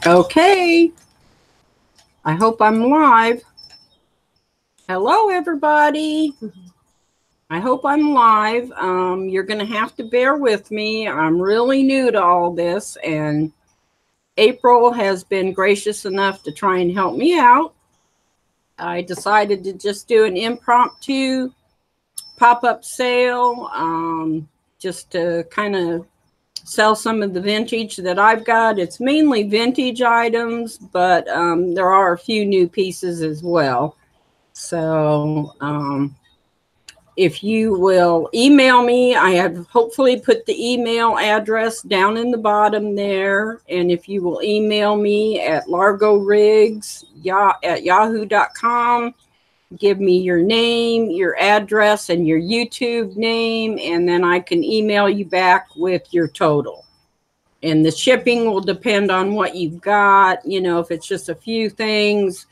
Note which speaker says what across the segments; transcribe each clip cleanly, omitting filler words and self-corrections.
Speaker 1: Okay. I hope I'm live. Hello, everybody. I hope I'm live. You're going to have to bear with me. I'm really new to all this, and April has been gracious enough to try and help me out. I decided to just do an impromptu pop-up sale, just to kind of sell some of the vintage that I've got. It's mainly vintage items, but there are a few new pieces as well. So if you will email me, I have hopefully put the email address down in the bottom there. And if you will email me at largoriggs@yahoo.com, give me your name, your address, and your YouTube name, and then I can email you back with your total. And the shipping will depend on what you've got. You know, if it's just a few things,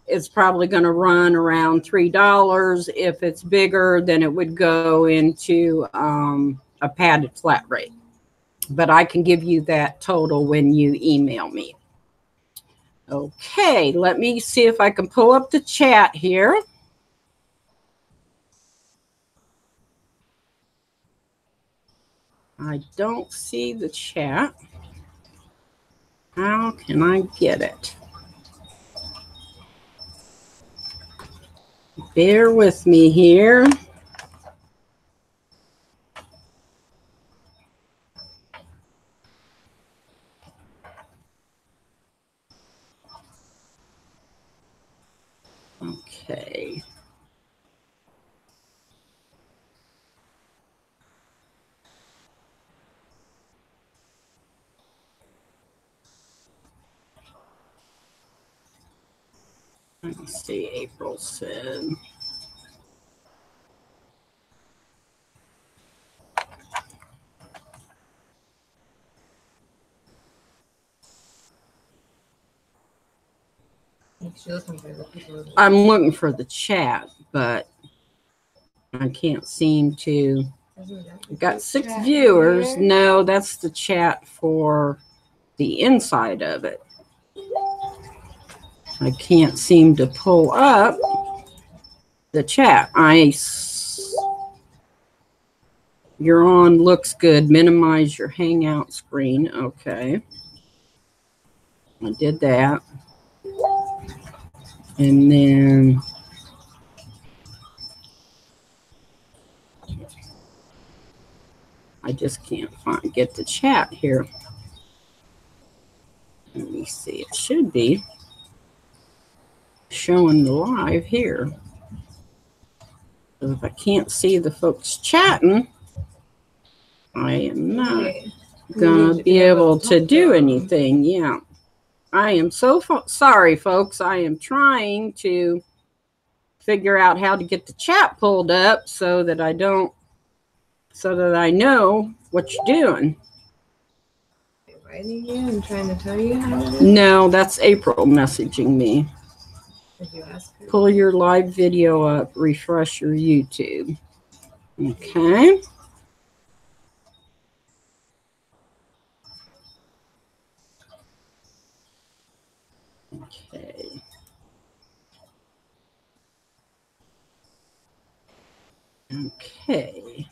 Speaker 1: it's probably going to run around $3. If it's bigger, then it would go into a padded flat rate. But I can give you that total when you email me. Okay, let me see if I can pull up the chat here. I don't see the chat. How can I get it? Bear with me here. Okay. Let me see, April said. I'm looking for the chat, but I can't seem to. I've got 6 viewers. No, that's the chat for the inside of it. I can't seem to pull up the chat. You're on, looks good. Minimize your Hangout screen. Okay. I did that. And then I just can't get the chat here. Let me see. It should be showing the live here. So if I can't see the folks chatting, I am not going to be able to do anything. Yeah. I am so sorry, folks. I am trying to figure out how to get the chat pulled up so that I know what you're doing.
Speaker 2: Writing you and trying to tell you how to do it?
Speaker 1: No, that's April messaging me.
Speaker 2: Did you ask her?
Speaker 1: Pull your live video up, refresh your YouTube. Okay. Okay. Okay.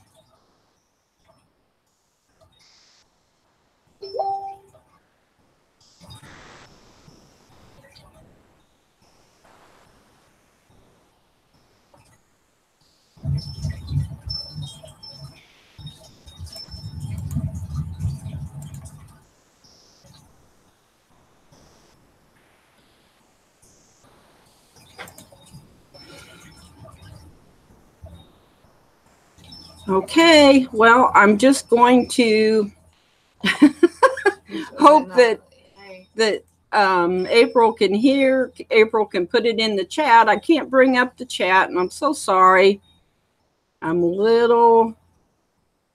Speaker 1: Okay, well, I'm just going to hope that April can hear. April can put it in the chat. I can't bring up the chat, and I'm so sorry. I'm a little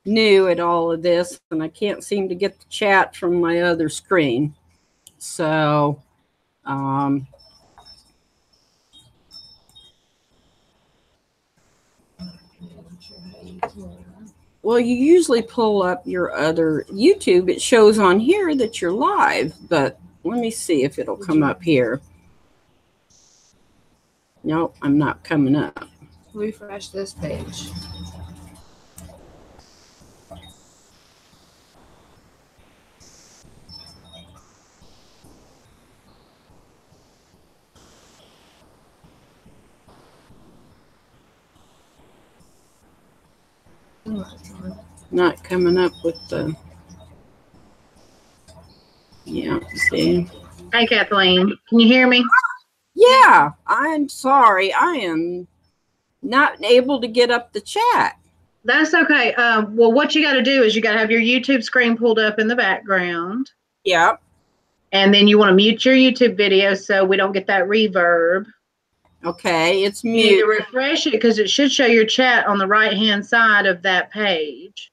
Speaker 1: new at all of this, and I can't seem to get the chat from my other screen. So, Well, you usually pull up your other YouTube. It shows on here that you're live, but let me see if it'll come up here. Nope, I'm not coming up.
Speaker 2: Refresh this page.
Speaker 1: Not coming up with the, yeah, see.
Speaker 3: Hey, Kathleen, can you hear me?
Speaker 1: Yeah, I'm sorry. I am not able to get up the chat.
Speaker 3: That's okay. Well, what you got to do is you got to have your YouTube screen pulled up in the background.
Speaker 1: Yep.
Speaker 3: And then you want to mute your YouTube video so we don't get that reverb.
Speaker 1: Okay, it's
Speaker 3: You
Speaker 1: mute.
Speaker 3: need to refresh it because it should show your chat on the right-hand side of that page.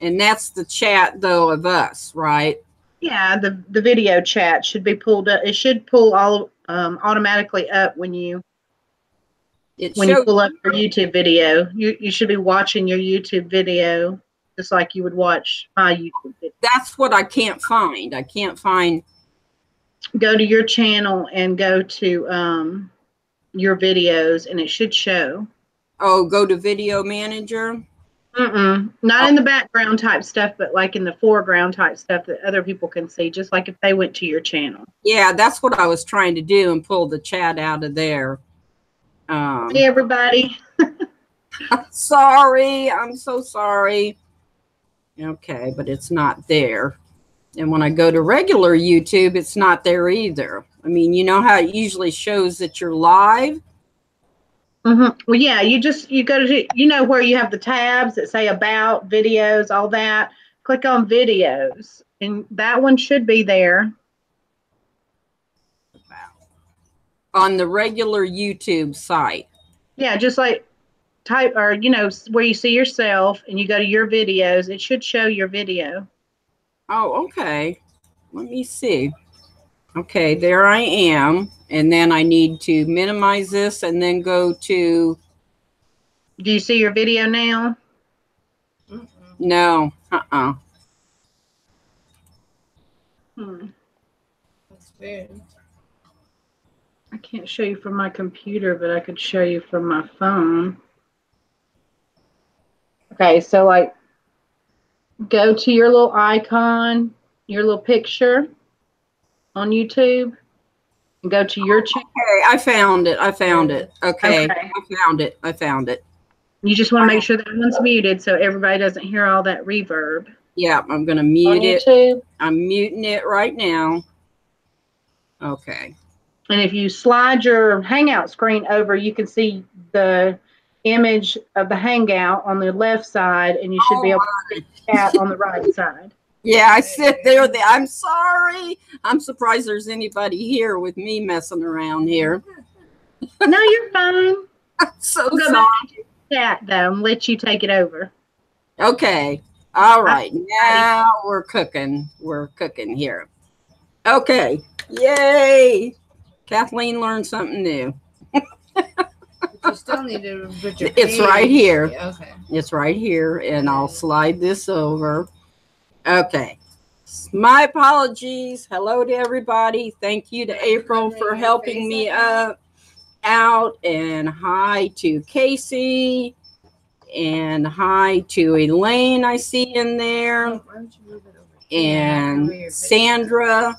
Speaker 1: And that's the chat, though, of us, right?
Speaker 3: Yeah, the video chat should be pulled up. It should pull all automatically up when you pull up your YouTube video. You should be watching your YouTube video just like you would watch my YouTube video.
Speaker 1: That's what I can't find. I can't find.
Speaker 3: Go to your channel and go to your videos, and it should show.
Speaker 1: Oh, go to Video Manager?
Speaker 3: Not in the background type stuff, but like in the foreground type stuff that other people can see, just like if they went to your channel.
Speaker 1: Yeah, that's what I was trying to do and pull the chat out of there.
Speaker 3: Hey, everybody.
Speaker 1: Sorry. I'm so sorry. Okay, but it's not there. And when I go to regular YouTube, it's not there either. I mean, you know how it usually shows that you're live?
Speaker 3: Well, yeah, you go to, you know, where you have the tabs that say about, videos, all that. Click on videos, and that one should be there.
Speaker 1: On the regular YouTube site.
Speaker 3: Yeah, just like type, or, you know, where you see yourself and you go to your videos, it should show your video.
Speaker 1: Oh, okay. Let me see. Okay, there I am. And then I need to minimize this and then go to...
Speaker 3: Do you see your video now?
Speaker 1: No.
Speaker 2: That's weird.
Speaker 3: I can't show you from my computer, but I could show you from my phone. Okay, so like go to your little icon, your little picture on YouTube, and go to your channel.
Speaker 1: Okay, I found it. I found it. Okay. I found it.
Speaker 3: You just want to make sure that one's muted so everybody doesn't hear all that reverb.
Speaker 1: Yeah, I'm going to mute it.
Speaker 3: YouTube.
Speaker 1: I'm muting it right now. Okay.
Speaker 3: And if you slide your Hangout screen over, you can see the image of the Hangout on the left side, and you should be able to see the chat on the right side.
Speaker 1: Yeah, I sit there. I'm sorry. I'm surprised there's anybody here with me messing around here.
Speaker 3: No, you're fine.
Speaker 1: I'm so
Speaker 3: We'll
Speaker 1: sorry.
Speaker 3: Chat though, and let you take it over.
Speaker 1: Okay. All right. Now we're cooking. We're cooking here. Okay. Yay. Kathleen learned something new.
Speaker 2: You still need to put your
Speaker 1: It's right here.
Speaker 2: Okay.
Speaker 1: It's right here, and I'll slide this over. Okay. My apologies. Hello to everybody. Thank you to April for helping me out. And hi to Casey. And hi to Elaine, I see in there. And Sandra.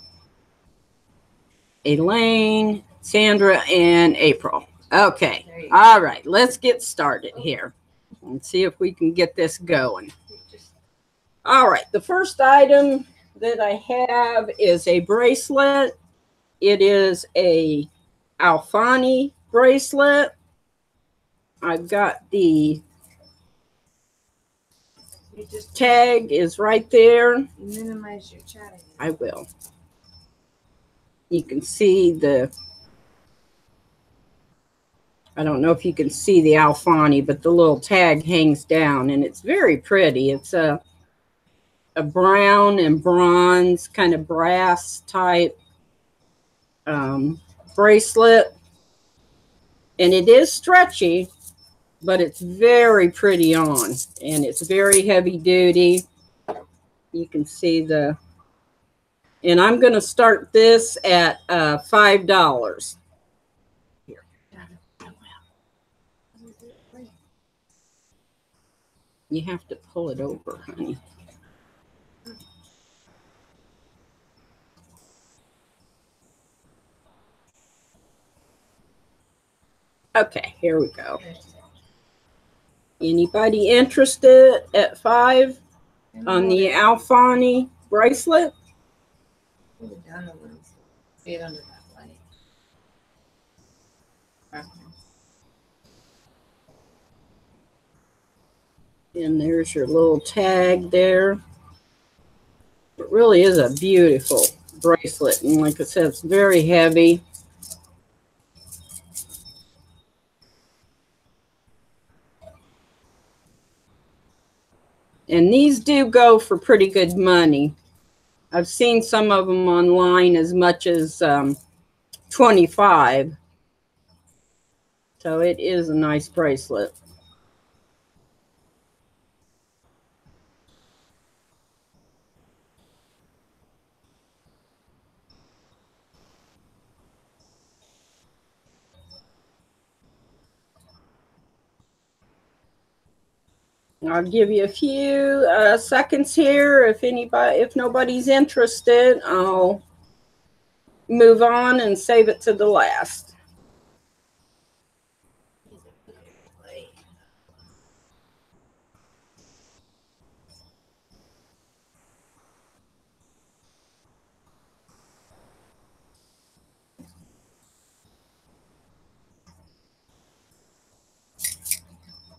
Speaker 1: Elaine, Sandra, and April. Okay. All right. Let's get started here and see if we can get this going. All right. The first item that I have is a bracelet. It is a Alfani bracelet. I've got the tag is right there.
Speaker 2: Minimize your chatting.
Speaker 1: I will. You can see the, I don't know if you can see the Alfani, but the little tag hangs down, and it's very pretty. It's a brown and bronze kind of brass type bracelet, and it is stretchy. but it's very pretty on, and it's very heavy duty. You can see the, and I'm going to start this at $5. Here. You have to pull it over, honey. Okay, here we go. Anybody interested at $5 on the Alfani bracelet?
Speaker 2: See it under that light.
Speaker 1: And there's your little tag there. It really is a beautiful bracelet. And like I said, it's very heavy. And these do go for pretty good money. I've seen some of them online as much as $25. So it is a nice bracelet. I'll give you a few seconds here. If nobody's interested, I'll move on and save it to the last.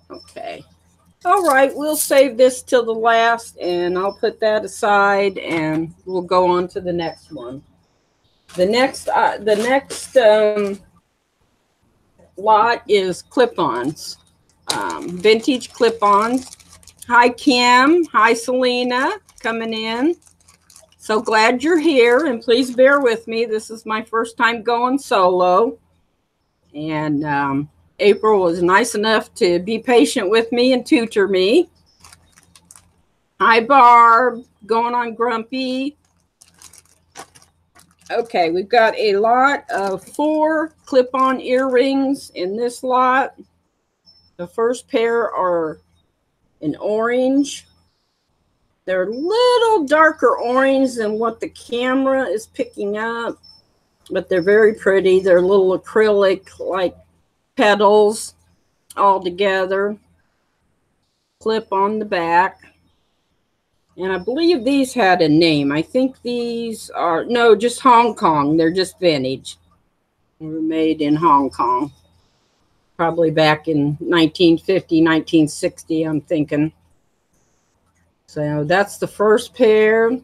Speaker 1: Okay. All right, we'll save this till the last, and I'll put that aside, and we'll go on to the next one. The next lot is clip-ons, vintage clip-ons. Hi, Kim. Hi, Selena, coming in. So glad you're here, and please bear with me. This is my first time going solo, and April was nice enough to be patient with me and tutor me. Hi, Barb. Going on Grumpy. Okay, we've got a lot of 4 clip-on earrings in this lot. The first pair are in orange. They're a little darker orange than what the camera is picking up, but they're very pretty. They're little acrylic-like petals all together. Clip on the back. And I believe these had a name. I think these are, no, just Hong Kong. They're just vintage. They were made in Hong Kong. Probably back in 1950, 1960, I'm thinking. So that's the first pair.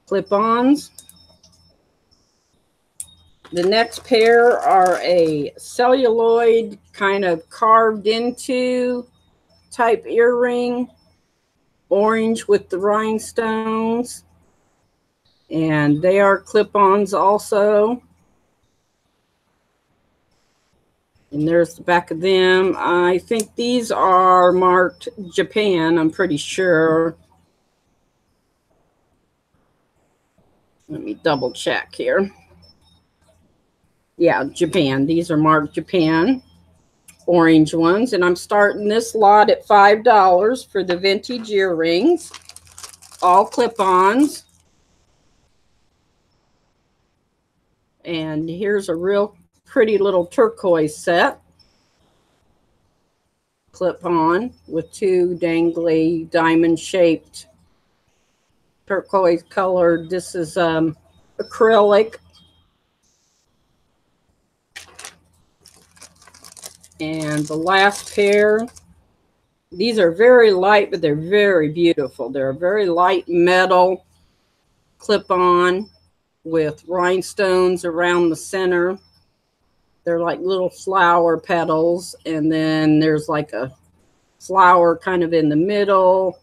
Speaker 1: Clip-ons. The next pair are a celluloid kind of carved into type earring. Orange with the rhinestones. And they are clip-ons also. And there's the back of them. I think these are marked Japan, I'm pretty sure. Let me double check here. Yeah, Japan. These are marked Japan. Orange ones. And I'm starting this lot at $5 for the vintage earrings. All clip-ons. And here's a real pretty little turquoise set. Clip-on with 2 dangly diamond-shaped turquoise colored. This is acrylic. And the last pair, these are very light, but they're very beautiful. They're a very light metal clip-on with rhinestones around the center. They're like little flower petals, and then there's like a flower kind of in the middle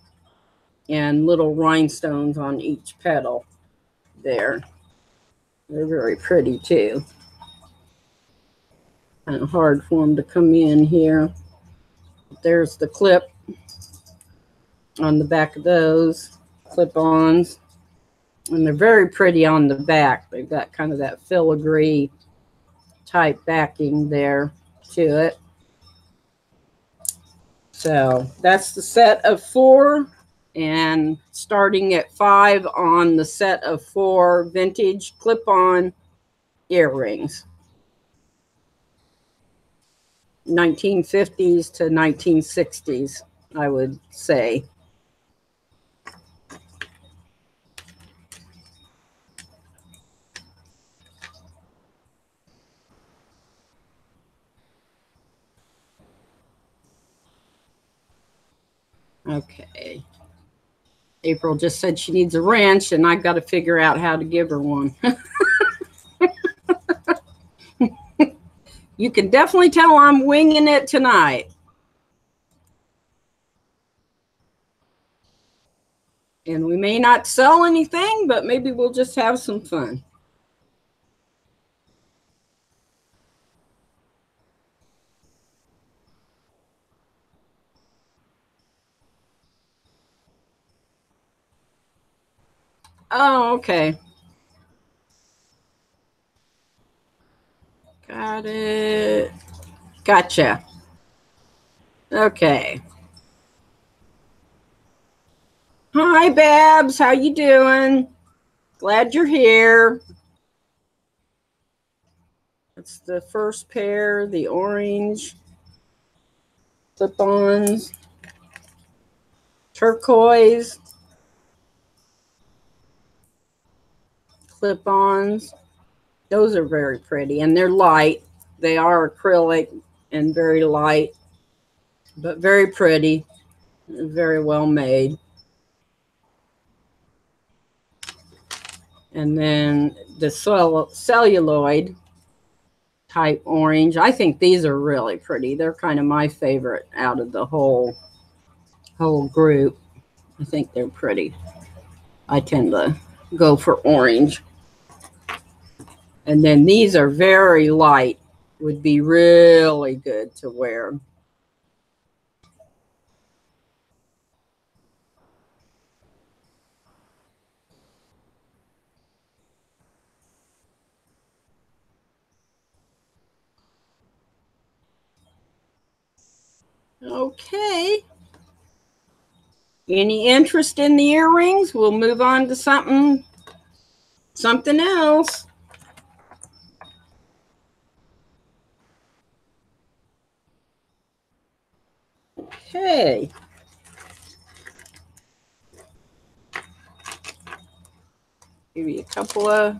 Speaker 1: and little rhinestones on each petal there. They're very pretty too. Kind of hard for them to come in here. There's the clip on the back of those clip-ons. And they're very pretty on the back. They've got kind of that filigree type backing there to it. So that's the set of 4, and starting at 5 on the set of 4 vintage clip-on earrings. 1950s to 1960s, I would say. Okay. April just said she needs a wrench, and I got to figure out how to give her one. You can definitely tell I'm winging it tonight. And we may not sell anything, but maybe we'll just have some fun. Oh, okay. Got it. Gotcha. Okay. Hi, Babs. How you doing? Glad you're here. That's the first pair, the orange slip-ons, turquoise clip-ons. Those are very pretty, and they're light. They are acrylic and very light, but very pretty, very well made. And then the celluloid type orange. I think these are really pretty. They're kind of my favorite out of the whole group. I think they're pretty. I tend to go for orange. And then these are very light, would be really good to wear. Okay. Any interest in the earrings? We'll move on to something else. Okay. Give you a couple of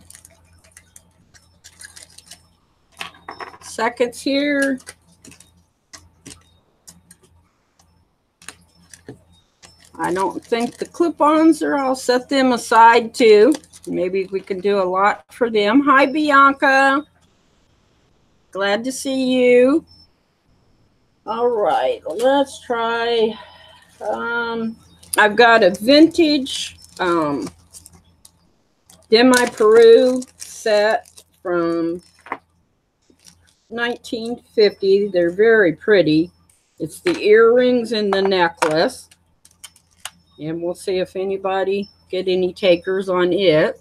Speaker 1: seconds here. I don't think the clip-ons are. I'll set them aside too. Maybe we can do a lot for them. Hi, Bianca. Glad to see you. All right, let's try. I've got a vintage Demi Peru set from 1950. They're very pretty. It's the earrings and the necklace. And we'll see if anybody get any takers on it.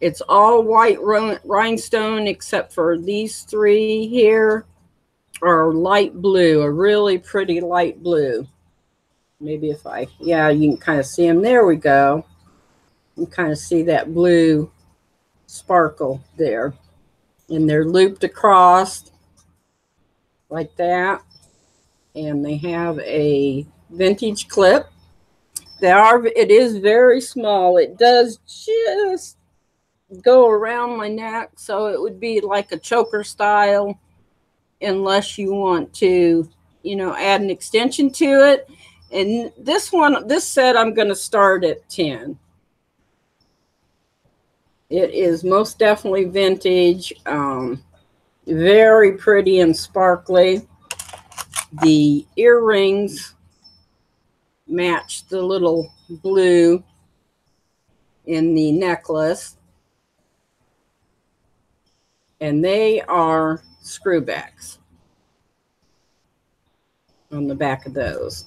Speaker 1: It's all white rhinestone except for these 3 here are light blue, a really pretty light blue. Maybe if yeah, you can kind of see them. There we go. You can kind of see that blue sparkle there. And they're looped across like that. And they have a vintage clip. It is very small. It does just go around my neck, so it would be like a choker style unless you want to, add an extension to it. And this set, I'm going to start at 10. It is most definitely vintage, very pretty and sparkly. The earrings match the little blue in the necklace. And they are screwbacks on the back of those.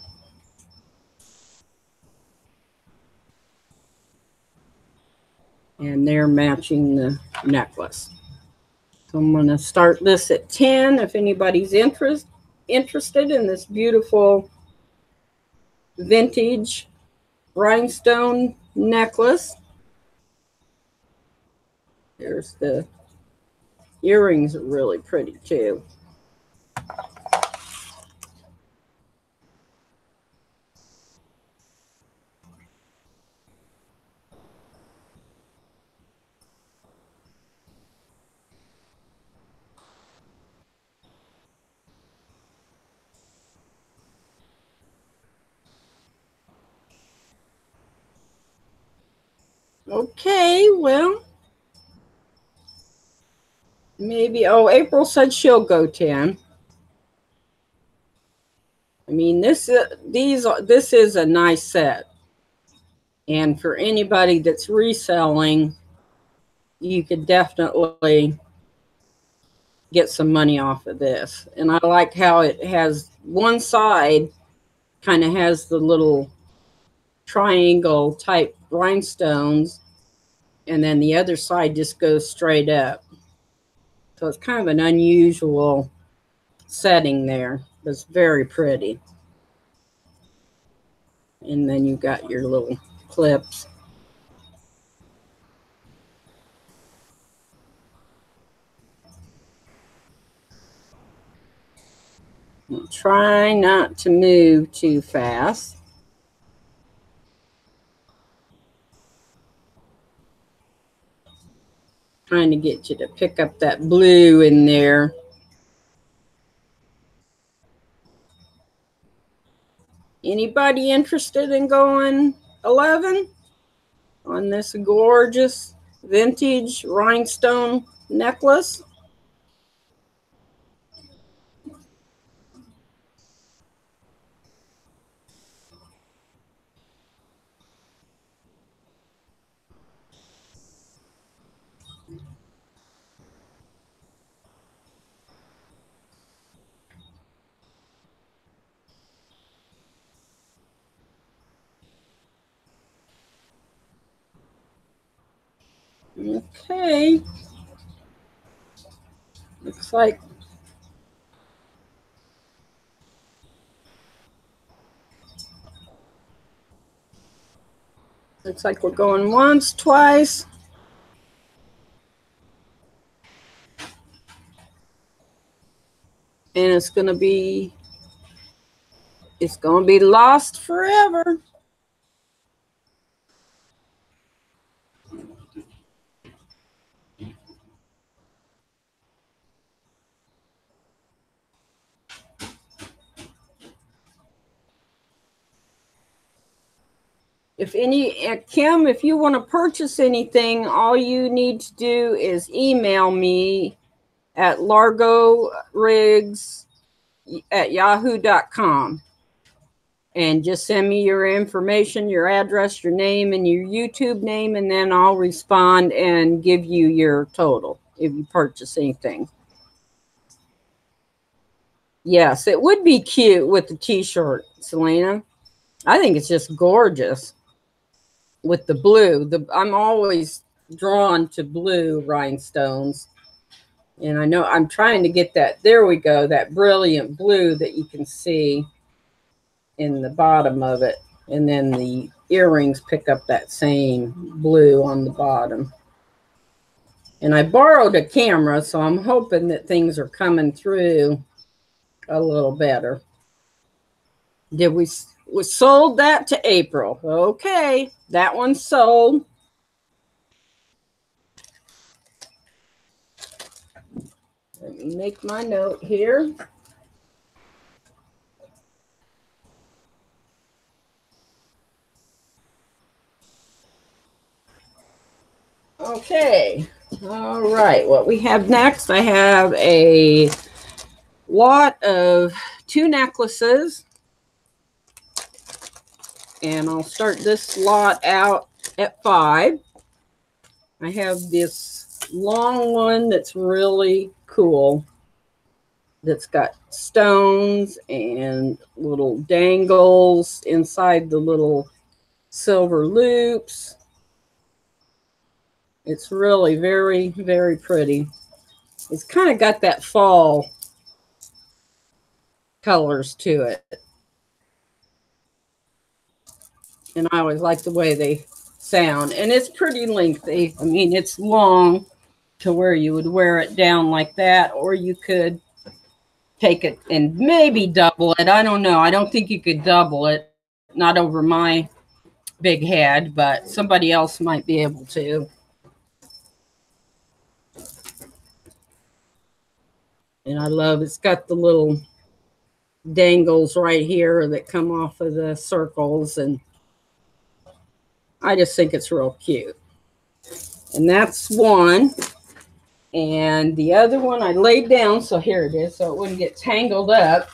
Speaker 1: And they're matching the necklace. So I'm going to start this at 10 if anybody's interested in this beautiful vintage rhinestone necklace. There's the earrings, are really pretty too. Okay, well, maybe, oh, April said she'll go 10. I mean, this is a nice set. And for anybody that's reselling, you could definitely get some money off of this. And I like how it has one side kind of has the little triangle type rhinestones, and then the other side just goes straight up. So it's kind of an unusual setting there. It's very pretty. And then you got your little clips. Try not to move too fast. Trying to get you to pick up that blue in there. Anybody interested in going 11 on this gorgeous vintage rhinestone necklace? Okay. Looks like we're going once, twice. And it's going to be lost forever. Kim, if you want to purchase anything, all you need to do is email me at largoriggs@yahoo.com and just send me your information, your address, your name, and your YouTube name, and then I'll respond and give you your total if you purchase anything. Yes, it would be cute with the t-shirt, Selena. I think it's just gorgeous with the blue. I'm always drawn to blue rhinestones. And I know I'm trying to get that. There we go. That brilliant blue that you can see in the bottom of it. And then the earrings pick up that same blue on the bottom. And I borrowed a camera, so I'm hoping that things are coming through a little better. We sold that to April. Okay, that one's sold. Let me make my note here. Okay, all right. What we have next, I have a lot of 2 necklaces. And I'll start this lot out at 5. I have this long one that's really cool. that's got stones and little dangles inside the little silver loops. It's really very, very pretty. It's kind of got that fall colors to it. And I always like the way they sound. And it's pretty lengthy. I mean, it's long to where you would wear it down like that, or you could take it and maybe double it. I don't know. I don't think you could double it. Not over my big head, but somebody else might be able to. And I love it's got the little dangles right here that come off of the circles, and I just think it's real cute. And that's one. And the other one I laid down, so here it is, so it wouldn't get tangled up.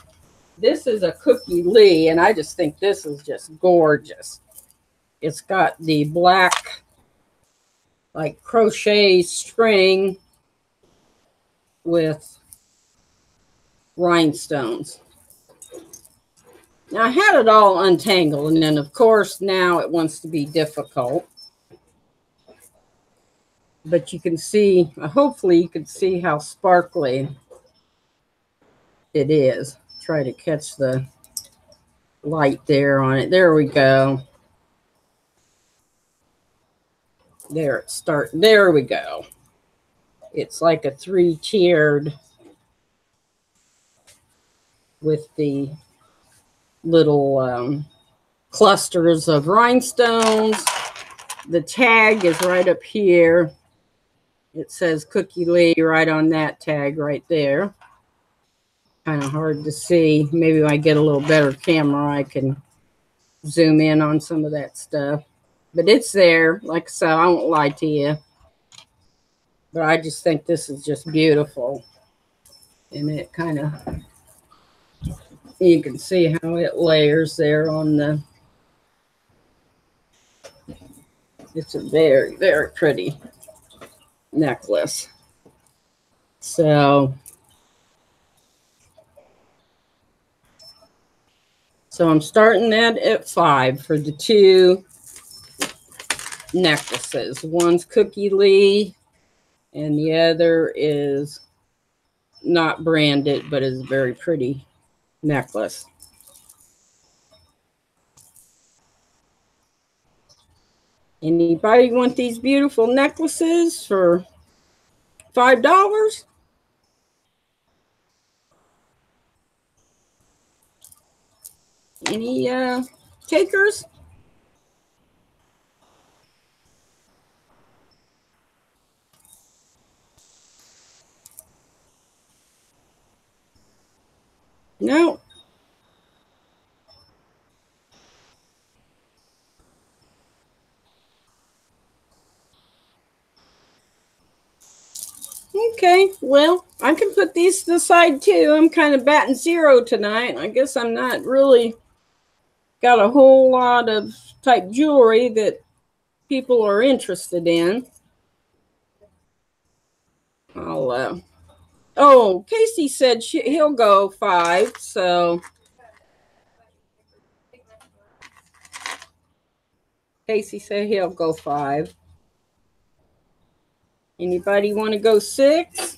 Speaker 1: This is a Cookie Lee, and I just think this is just gorgeous. It's got the black, like, crochet string with rhinestones. Now, I had it all untangled, and then, of course, now it wants to be difficult. But you can see, hopefully you can see how sparkly it is. Try to catch the light there on it. There we go. There there we go. It's like a 3-tiered with the little clusters of rhinestones. The tag is right up here. It says Cookie Lee right on that tag right there. Kind of hard to see. Maybe when I get a little better camera, I can zoom in on some of that stuff. But it's there. Like I said, I won't lie to you. But I just think this is just beautiful. And it kind of, you can see how it layers there on the, it's a very, very pretty necklace. So I'm starting that at 5 for the 2 necklaces. One's Cookie Lee and the other is not branded, but is a very pretty necklace. Anybody want these beautiful necklaces for $5? Any takers? No. Okay, well, I can put these to the side too. I'm kind of batting 0 tonight. I guess I'm not really got a whole lot of type jewelry that people are interested in. Oh, Casey said he'll go 5, so Casey said he'll go 5. Anybody want to go 6?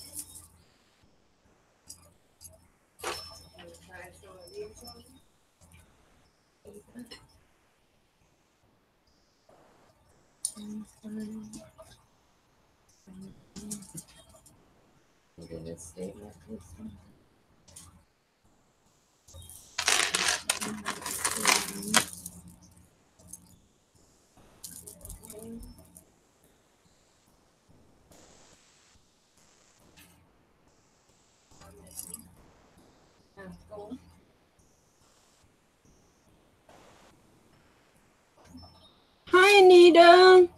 Speaker 1: Hi, Anita.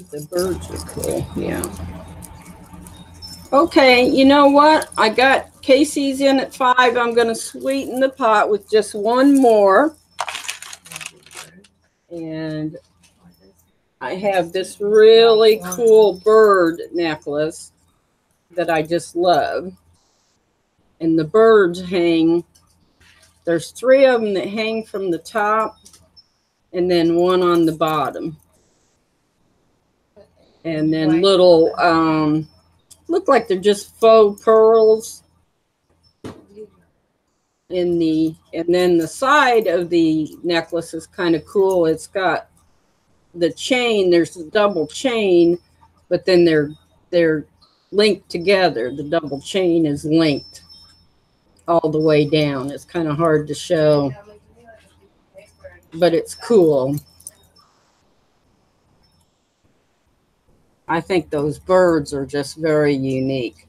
Speaker 1: The birds are cool. Yeah. Okay, you know what? I got Casey's in at 5. I'm going to sweeten the pot with just one more. And I have this really cool bird necklace that I just love. And the birds hang, there's 3 of them that hang from the top and then 1 on the bottom. And then little, look like they're just faux pearls in the, and then the side of the necklace is kind of cool. It's got the chain, there's a double chain, but then they're linked together. The double chain is linked all the way down. It's kind of hard to show, but it's cool. I think those birds are just very unique.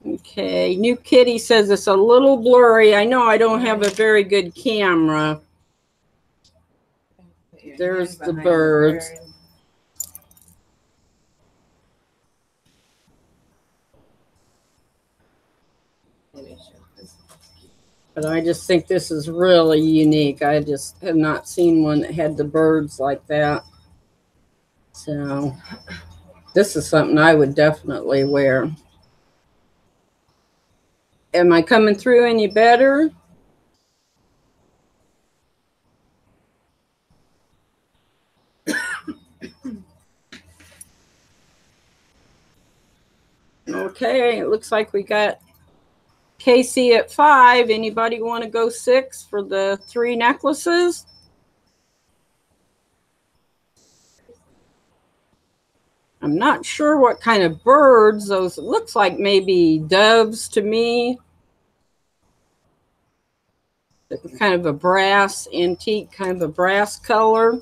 Speaker 1: Okay, New Kitty says it's a little blurry. I know I don't have a very good camera. There's the birds. But I just think this is really unique. I just have not seen one that had the birds like that. So this is something I would definitely wear. Am I coming through any better? Okay, it looks like we got Casey at 5. Anybody want to go 6 for the 3 necklaces? I'm not sure what kind of birds those looks like. Maybe doves to me. It's kind of a brass antique, kind of a brass color.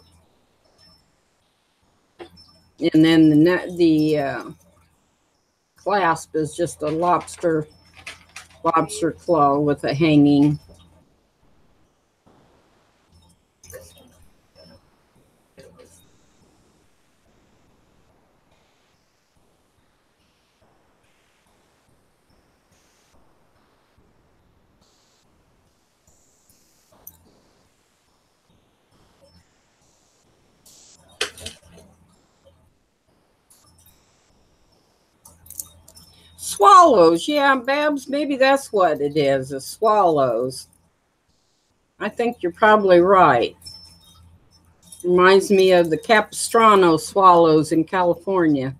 Speaker 1: And then the clasp is just a lobster claw with a hanging. Swallows, yeah, Babs, maybe that's what it is swallows. I think you're probably right. Reminds me of the Capistrano swallows in California.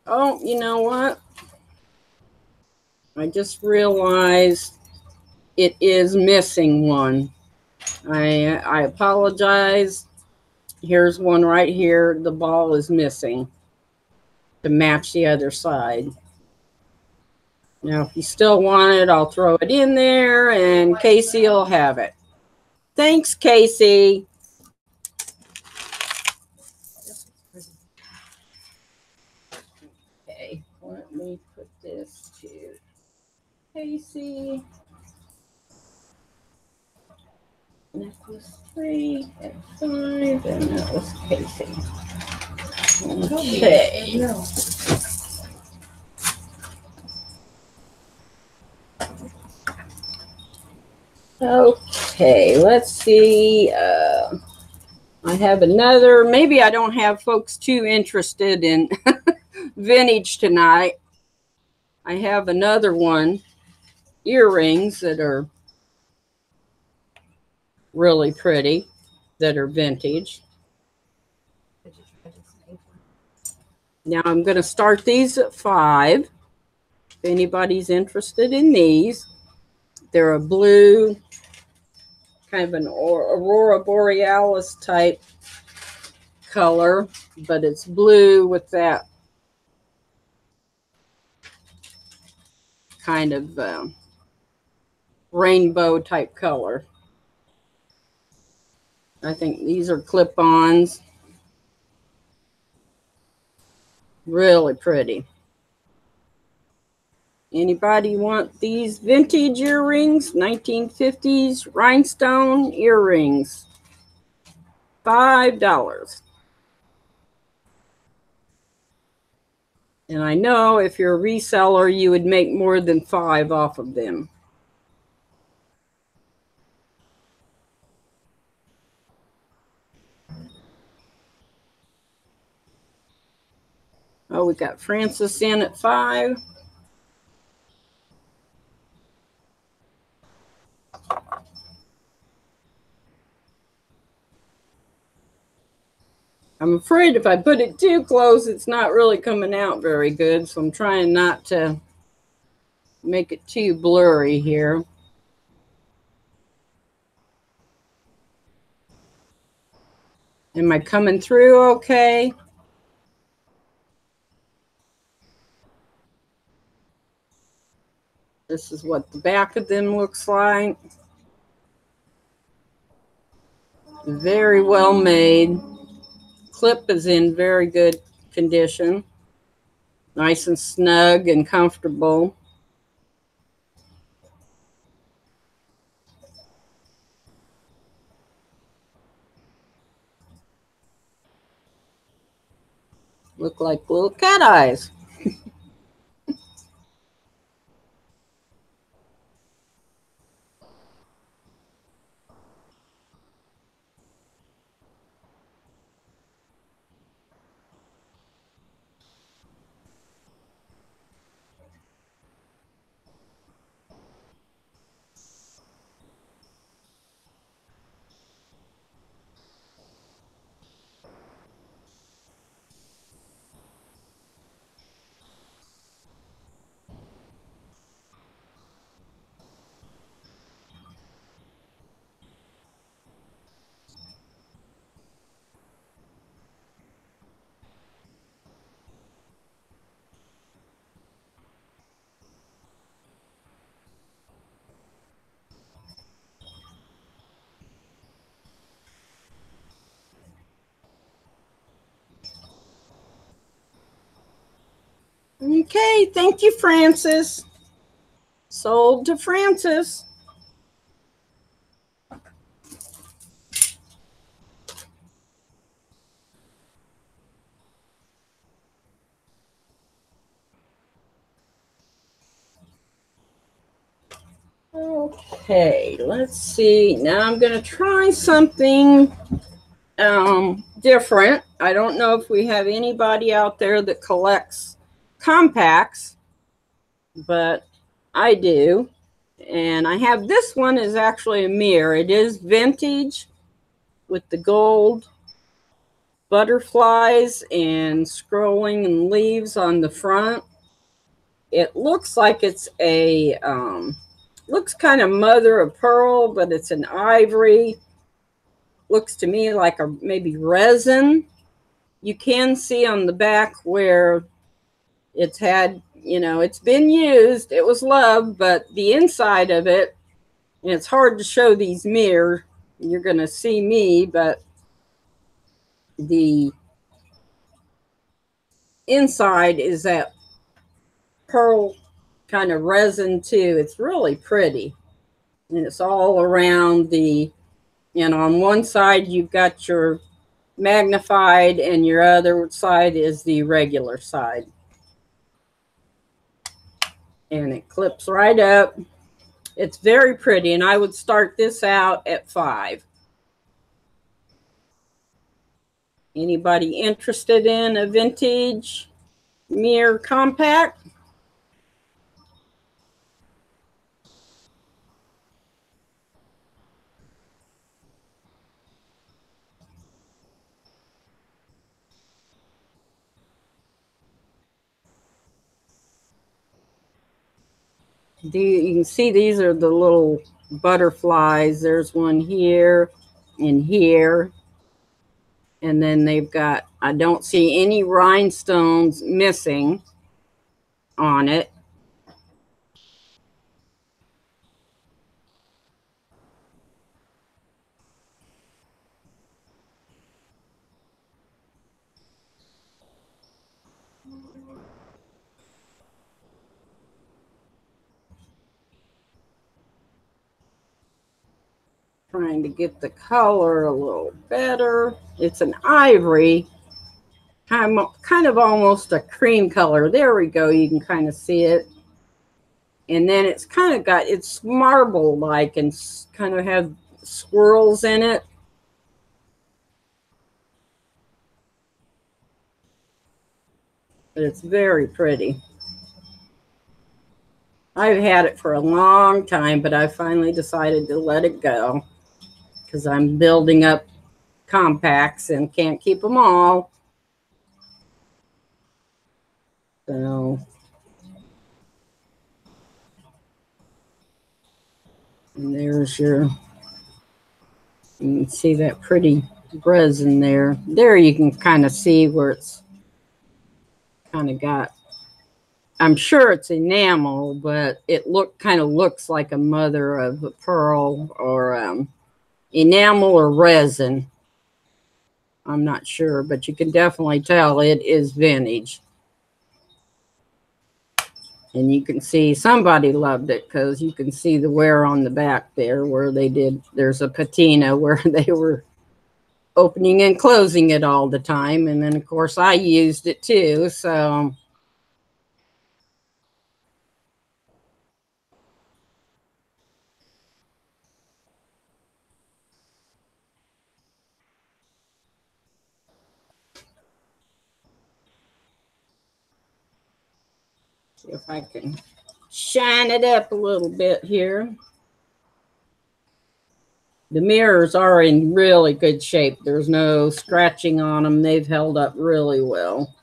Speaker 1: Oh, you know what? I just realized it is missing one. I apologize. Here's one right here. The ball is missing to match the other side. Now, if you still want it, I'll throw it in there, and Casey will have it. Thanks, Casey. Okay, let me put this to Casey. Necklace 3 and 5, and that was Casey. Okay. Okay, let's see. I have another. Maybe I don't have folks too interested in vintage tonight. I have another one. Earrings that are really pretty, that are vintage. Now I'm going to start these at 5. If anybody's interested in these, they're a blue, kind of an Aurora Borealis type color, but it's blue with that kind of rainbow type color. I think these are clip-ons. Really pretty. Anybody want these vintage earrings? 1950s rhinestone earrings. $5. And I know if you're a reseller, you would make more than 5 off of them. Oh, we got Francis in at 5. I'm afraid if I put it too close, it's not really coming out very good. So I'm trying not to make it too blurry here. Am I coming through okay? This is what the back of them looks like. Very well made. Clip is in very good condition. Nice and snug and comfortable. Look like little cat eyes. Okay, thank you, Francis. Sold to Francis. Okay, let's see. Now I'm going to try something different. I don't know if we have anybody out there that collects compacts, but I do. And I have this one is actually a mirror. It is vintage with the gold butterflies and scrolling and leaves on the front. It looks like it's a looks kind of mother of pearl, but it's an ivory. Looks to me like a maybe resin. You can see on the back where it's had, you know, it's been used. It was loved, but the inside of it, and it's hard to show these mirror. You're going to see me, but the inside is that pearl kind of resin too. It's really pretty. And it's all around the, you know, on one side you've got your magnified and your other side is the regular side. And it clips right up. It's very pretty, and I would start this out at 5. Anybody interested in a vintage mirror compact? You can see these are the little butterflies. There's one here and here. And then they've got, I don't see any rhinestones missing on it. Trying to get the color a little better. It's an ivory, kind of almost a cream color. There we go. You can kind of see it. And then it's kind of got, it's marble-like and kind of have swirls in it. But it's very pretty. I've had it for a long time, but I finally decided to let it go because I'm building up compacts and can't keep them all. So, and there's your, you can see that pretty resin there. There you can kind of see where it's kind of got, I'm sure it's enamel, but it kind of looks like a mother of a pearl or enamel or resin. I'm not sure, but you can definitely tell it is vintage. And you can see somebody loved it because you can see the wear on the back there where they did, there's a patina where they were opening and closing it all the time. And then, of course, I used it too, so... See if I can shine it up a little bit here. The mirrors are in really good shape. There's no scratching on them. They've held up really well.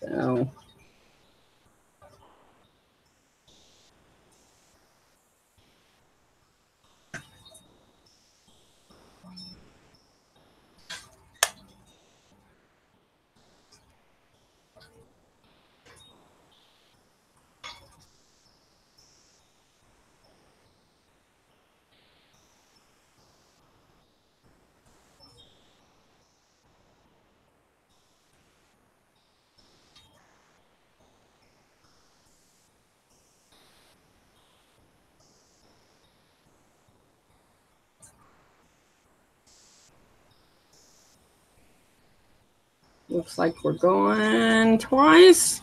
Speaker 1: So... looks like we're going twice.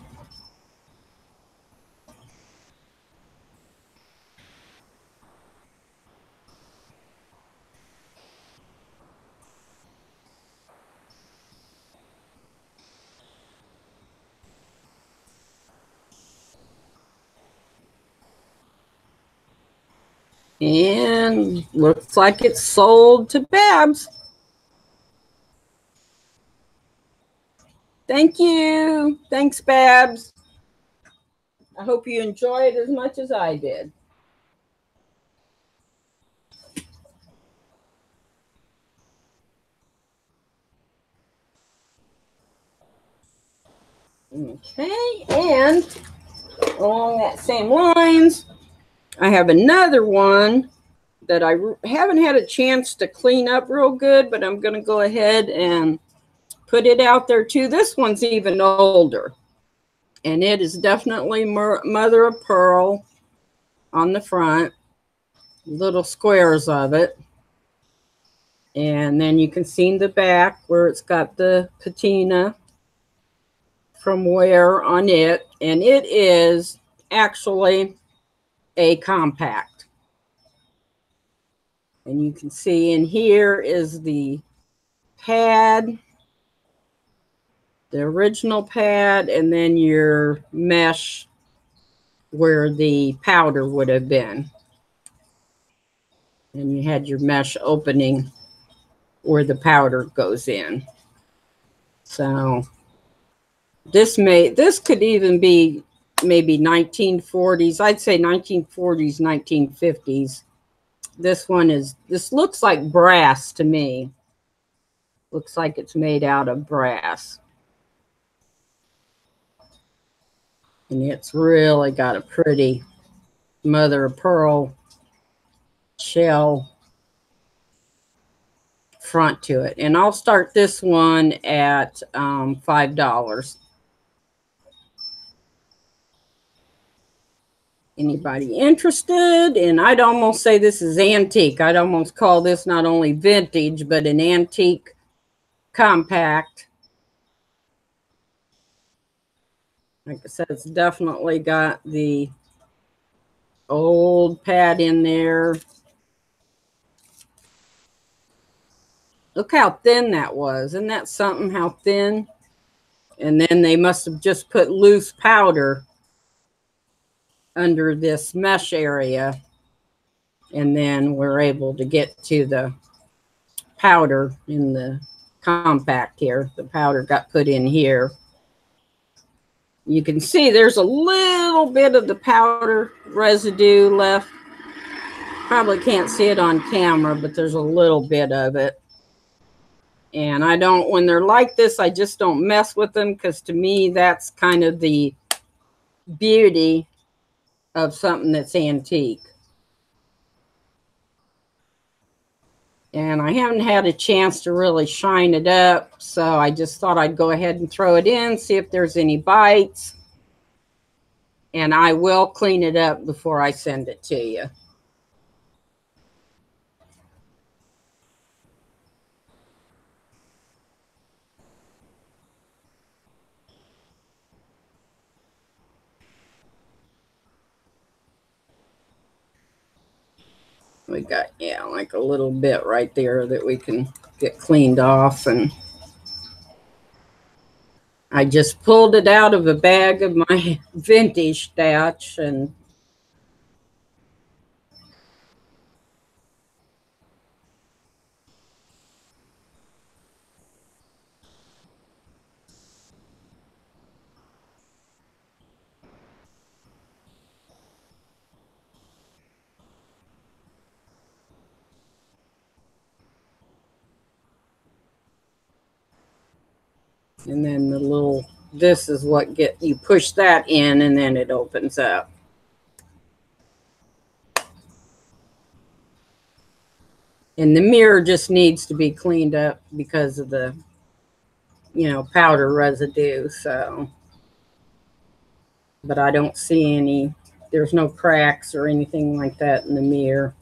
Speaker 1: And looks like it's sold to Babs. Thank you. Thanks, Babs. I hope you enjoy it as much as I did. Okay, and along that same lines, I have another one that I haven't had a chance to clean up real good, but I'm going to go ahead and put it out there too. This one's even older, and it is definitely mother of pearl on the front, little squares of it. And then you can see in the back where it's got the patina from wear on it. And it is actually a compact. And you can see in here is the pad, the original pad, and then your mesh where the powder would have been. And you had your mesh opening where the powder goes in. So this could even be maybe 1940s. I'd say 1940s, 1950s. This looks like brass to me. Looks like it's made out of brass. And it's really got a pretty mother of pearl shell front to it. And I'll start this one at $5. Anybody interested? And I'd almost say this is antique. I'd almost call this not only vintage, but an antique compact. Like I said, it's definitely got the old pad in there. Look how thin that was. Isn't that something, how thin? And then they must have just put loose powder under this mesh area. And then we're able to get to the powder in the compact here. The powder got put in here. You can see there's a little bit of the powder residue left. Probably can't see it on camera, but there's a little bit of it. And I don't, when they're like this, I just don't mess with them, because to me, that's kind of the beauty of something that's antique. And I haven't had a chance to really shine it up, so I just thought I'd go ahead and throw it in, see if there's any bites. And I will clean it up before I send it to you. We got, yeah, like a little bit right there that we can get cleaned off. And I just pulled it out of a bag of my vintage stash. And then the little, this is what you push that in, and then it opens up. And the mirror just needs to be cleaned up because of the, you know, powder residue. So, but I don't see any, there's no cracks or anything like that in the mirror.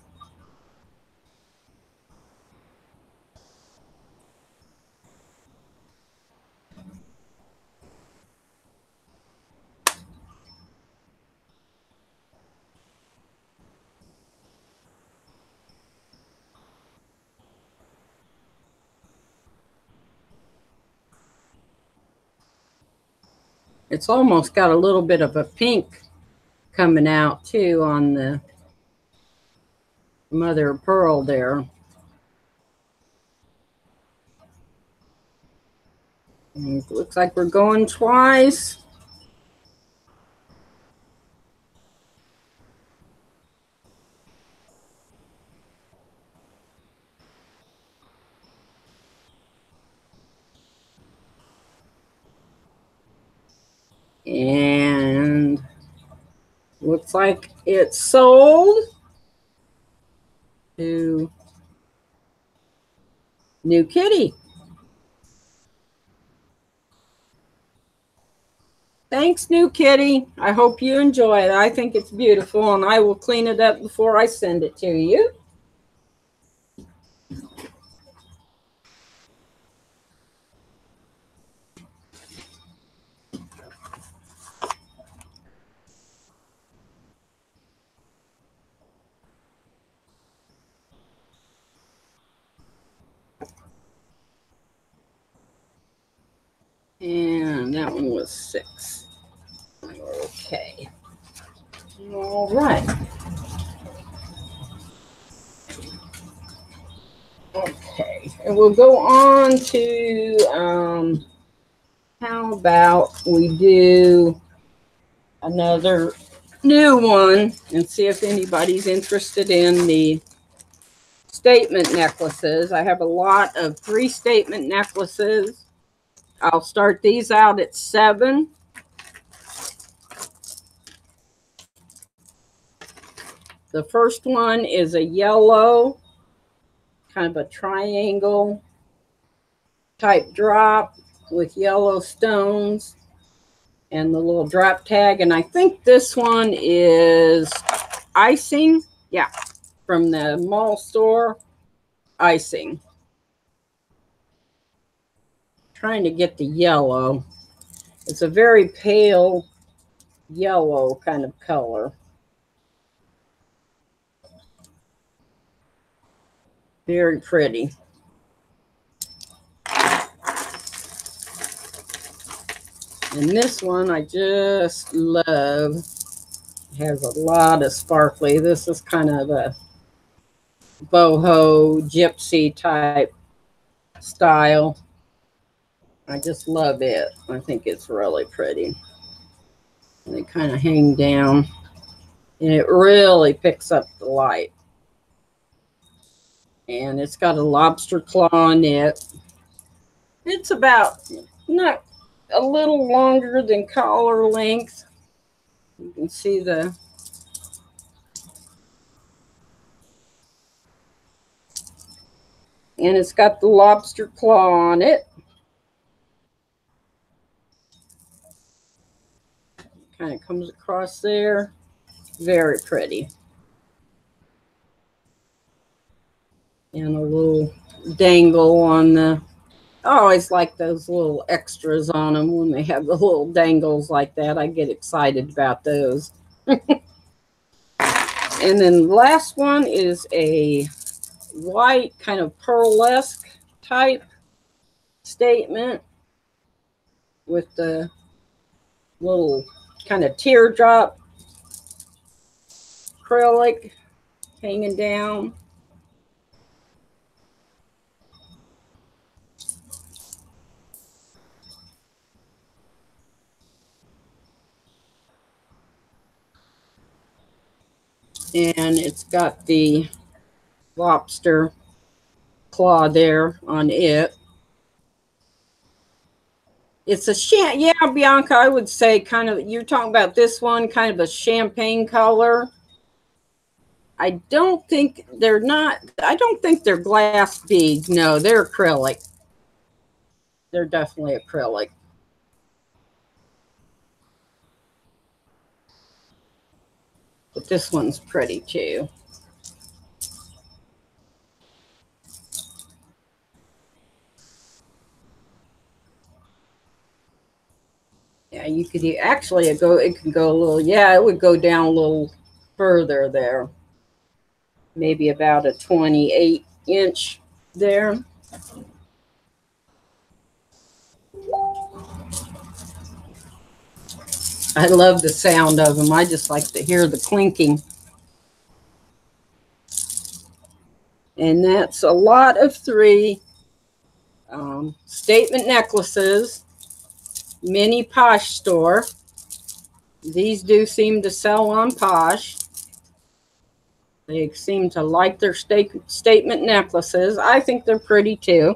Speaker 1: It's almost got a little bit of a pink coming out too on the mother of pearl there. And it looks like we're going twice. And looks like it's sold to New Kitty. Thanks, New Kitty. I hope you enjoy it. I think it's beautiful, and I will clean it up before I send it to you. And that one was 6. Okay. All right. Okay. And we'll go on to, how about we do another new one and see if anybody's interested in the statement necklaces. I have a lot of 3 statement necklaces. I'll start these out at 7. The first one is a yellow, kind of a triangle type drop with yellow stones. and the little drop tag. And I think this one is icing. Yeah, from the mall store. Icing. Trying to get the yellow. It's a very pale yellow kind of color. Very pretty. And this one I just love. It has a lot of sparkly. This is kind of a boho gypsy type style. I just love it. I think it's really pretty. And they kind of hang down. And it really picks up the light. And it's got a lobster claw on it. It's about not a little longer than collar length. You can see the and it's got the lobster claw on it. Kind of comes across there. Very pretty. And a little dangle on the, I always like those little extras on them when they have the little dangles like that. I get excited about those. And then the last one is a white kind of pearlesque type statement with the little kind of teardrop acrylic hanging down. And it's got the lobster claw there on it. It's a yeah, Bianca, I would say kind of, you're talking about this one, kind of a champagne color. I don't think they're glass beads. No, they're acrylic. They're definitely acrylic. But this one's pretty too. Yeah, you could actually it can go a little, yeah, it would go down a little further there. Maybe about a 28-inch there. I love the sound of them. I just like to hear the clinking. And that's a lot of 3 statement necklaces. Mini Posh store. These do seem to sell on Posh. They seem to like their statement necklaces. I think they're pretty too.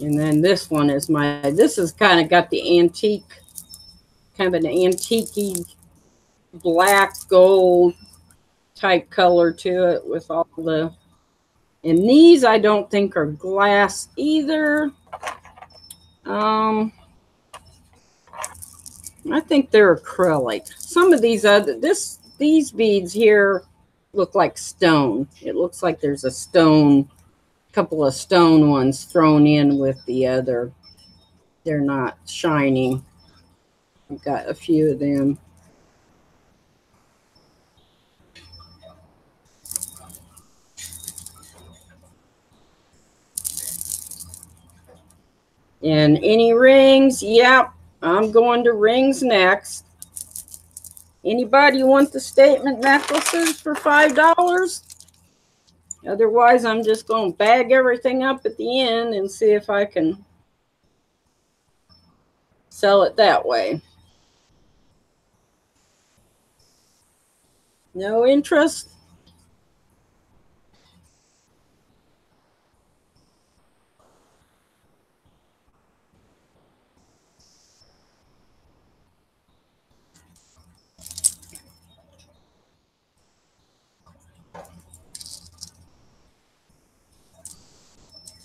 Speaker 1: And then this one is this has kind of got the antique, kind of an antique black gold type color to it with all the, and these I don't think are glass either. I think they're acrylic. Some of these these beads here look like stone. It looks like there's a couple of stone ones thrown in with the other. They're not shining. I've got a few of them. And any rings? Yep, I'm going to rings next. Anybody want the statement necklaces for $5? Otherwise, I'm just going to bag everything up at the end and see if I can sell it that way. No interest?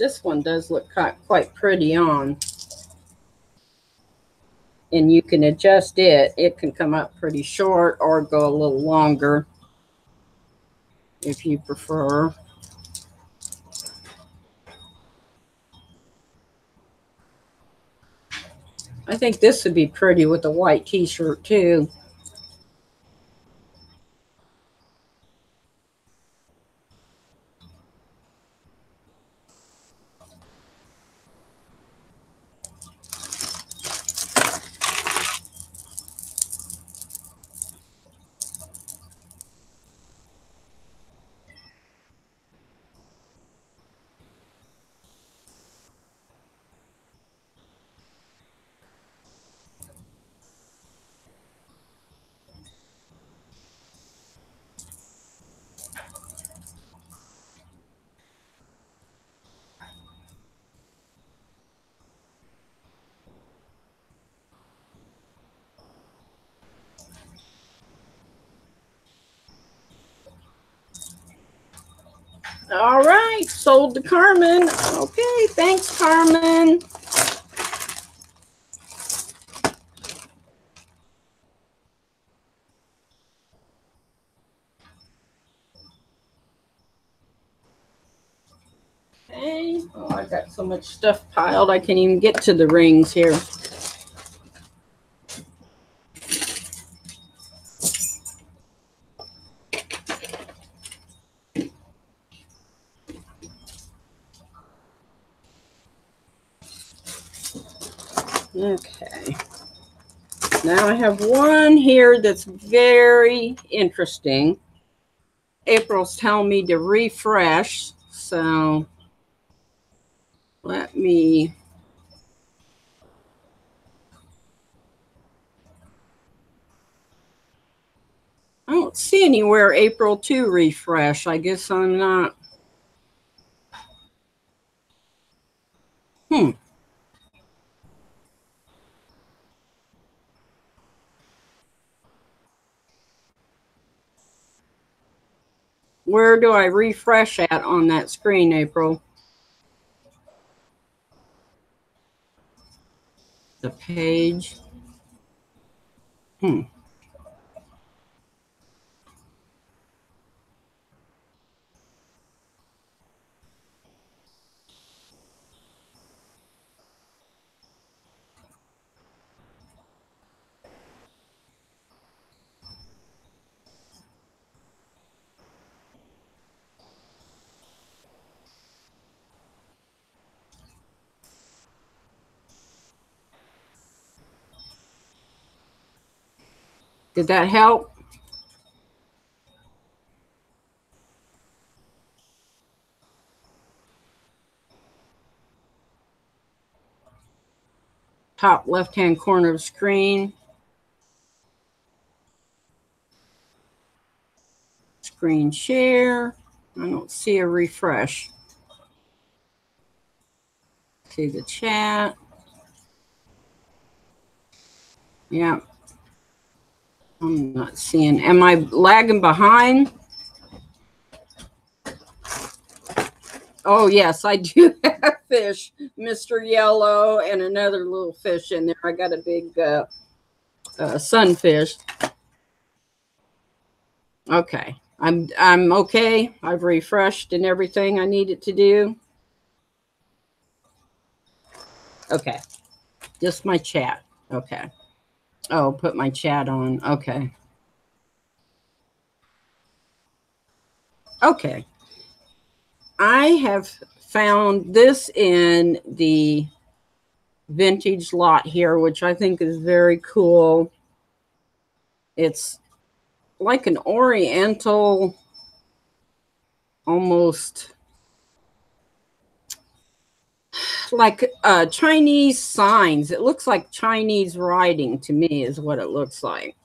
Speaker 1: This one does look quite pretty on. And you can adjust it. It can come up pretty short or go a little longer if you prefer. I think this would be pretty with a white t-shirt too. All right, sold to Carmen. Okay, thanks, Carmen. Okay. Oh, I got so much stuff piled, I can't even get to the rings here. Okay. Now I have one here that's very interesting. April's telling me to refresh, so let me. I don't see anywhere April to refresh. I guess I'm not. Where do I refresh at on that screen, April? The page. Did that help? Top left-hand corner of the screen. Screen share. I don't see a refresh. See the chat. Yeah. I'm not seeing. Am I lagging behind? Oh, yes, I do have fish. Mr. Yellow and another little fish in there. I got a big sunfish. Okay. I'm okay. I've refreshed and everything I needed to do. Okay. Just my chat. Okay. Oh, put my chat on. Okay. Okay. I have found this in the vintage lot here, which I think is very cool. It's like an oriental, almost like Chinese signs. It looks like Chinese writing to me is what it looks like.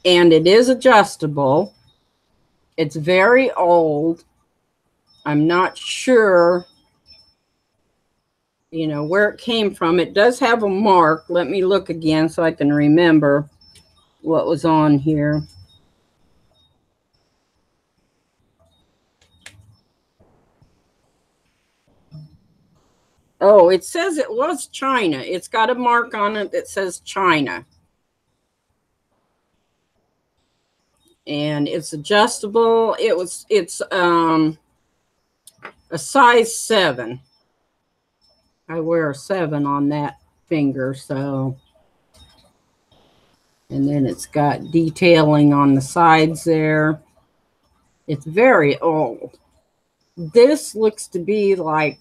Speaker 1: And it is adjustable. It's very old. I'm not sure, you know, where it came from. It does have a mark. Let me look again so I can remember what was on here. Oh, it says it was China. It's got a mark on it that says China. And it's adjustable. It's a size 7. I wear a 7 on that finger, so. And then it's got detailing on the sides there. It's very old. This looks to be like,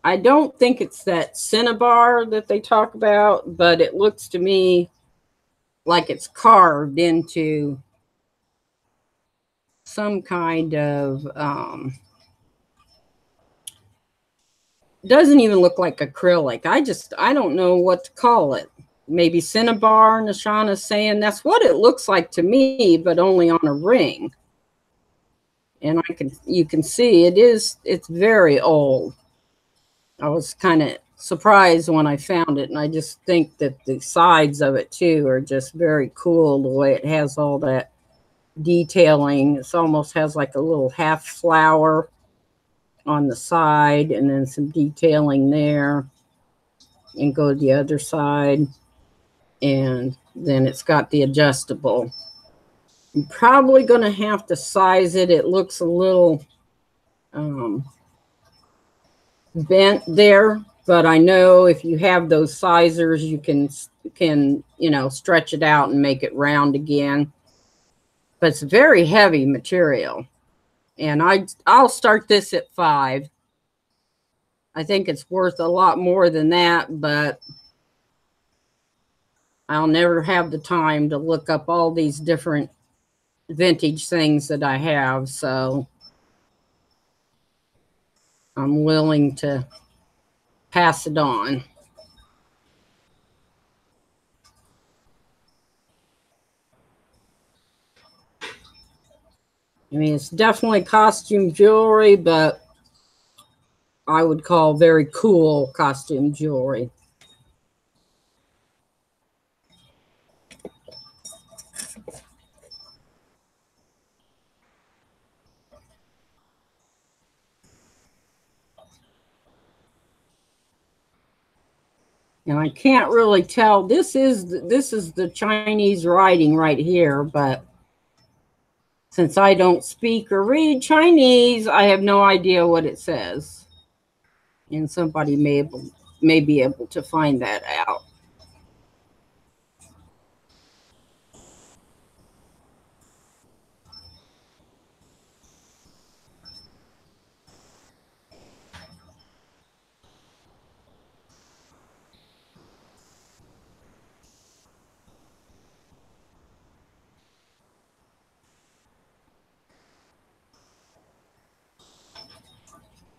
Speaker 1: I don't think it's that cinnabar that they talk about, but it looks to me like it's carved into some kind of, doesn't even look like acrylic. I don't know what to call it. Maybe cinnabar, Nishana's saying that's what it looks like to me, but only on a ring. And you can see it's very old. I was kind of surprised when I found it, and I just think that the sides of it too are just very cool, the way it has all that detailing. It almost has like a little half flower on the side, and then some detailing there, and go to the other side, and then it's got the adjustable. I'm probably going to have to size it. It looks a little bent there, but I know if you have those sizers, you can stretch it out and make it round again. But it's very heavy material, and I'll start this at 5. I think it's worth a lot more than that, but I'll never have the time to look up all these different vintage things that I have, so I'm willing to pass it on. I mean, it's definitely costume jewelry, but I would call very cool costume jewelry. And I can't really tell. This is the Chinese writing right here, but since I don't speak or read Chinese, I have no idea what it says. And somebody may be able to find that out.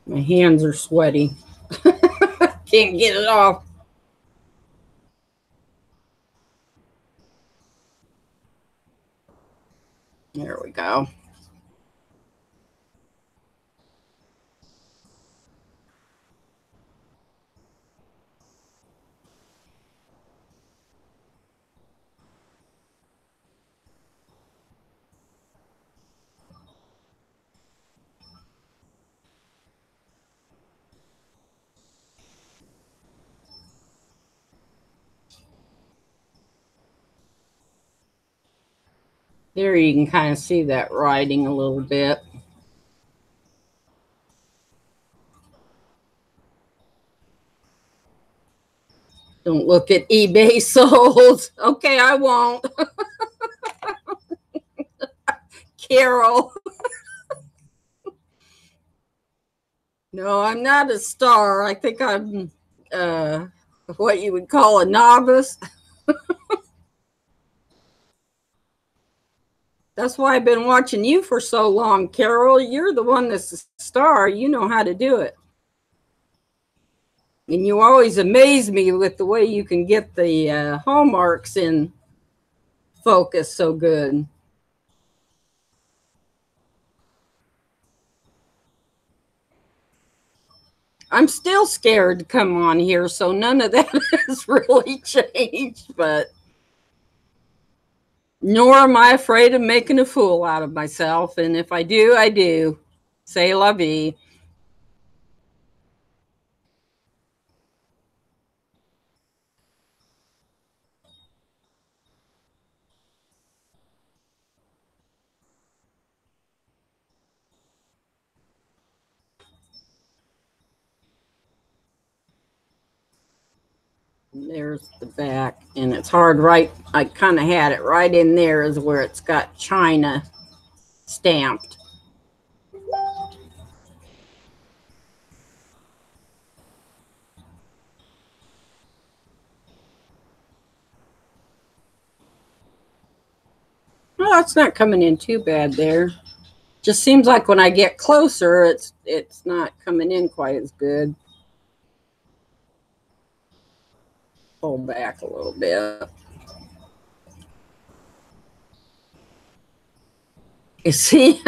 Speaker 1: My hands are sweaty. Can't get it off. There we go. There you can kind of see that writing a little bit. Don't look at eBay sold. Okay, I won't. Carol. No, I'm not a star. I think I'm what you would call a novice. That's why I've been watching you for so long, Carol. You're the one that's a star. You know how to do it. And you always amaze me with the way you can get the hallmarks in focus so good. I'm still scared to come on here, so none of that has really changed, but nor am I afraid of making a fool out of myself. And if I do, I do. C'est la vie. There's the back, and it's hard right. I kind of had it right in there is where it's got China stamped. Well, it's not coming in too bad there. Just seems like when I get closer, it's not coming in quite as good. Pull back a little bit. You see,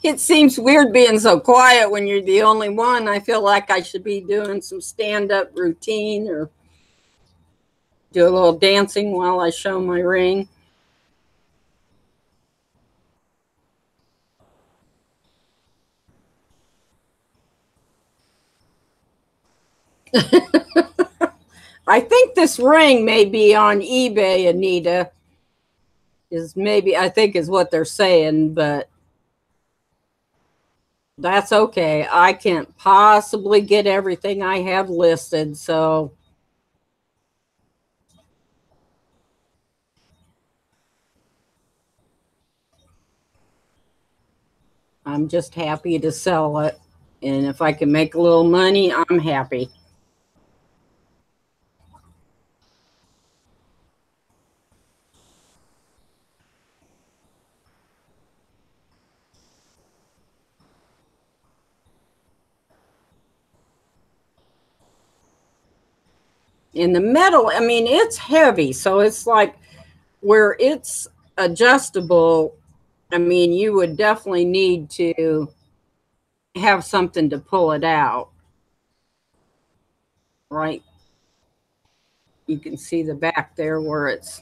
Speaker 1: it seems weird being so quiet when you're the only one. I feel like I should be doing some stand-up routine or do a little dancing while I show my ring. I think this ring may be on eBay, Anita. I think is what they're saying, but that's okay. I can't possibly get everything I have listed, so I'm just happy to sell it. And if I can make a little money, I'm happy. In the metal, I mean, it's heavy, so it's like where it's adjustable. I mean, you would definitely need to have something to pull it out, right? You can see the back there where it's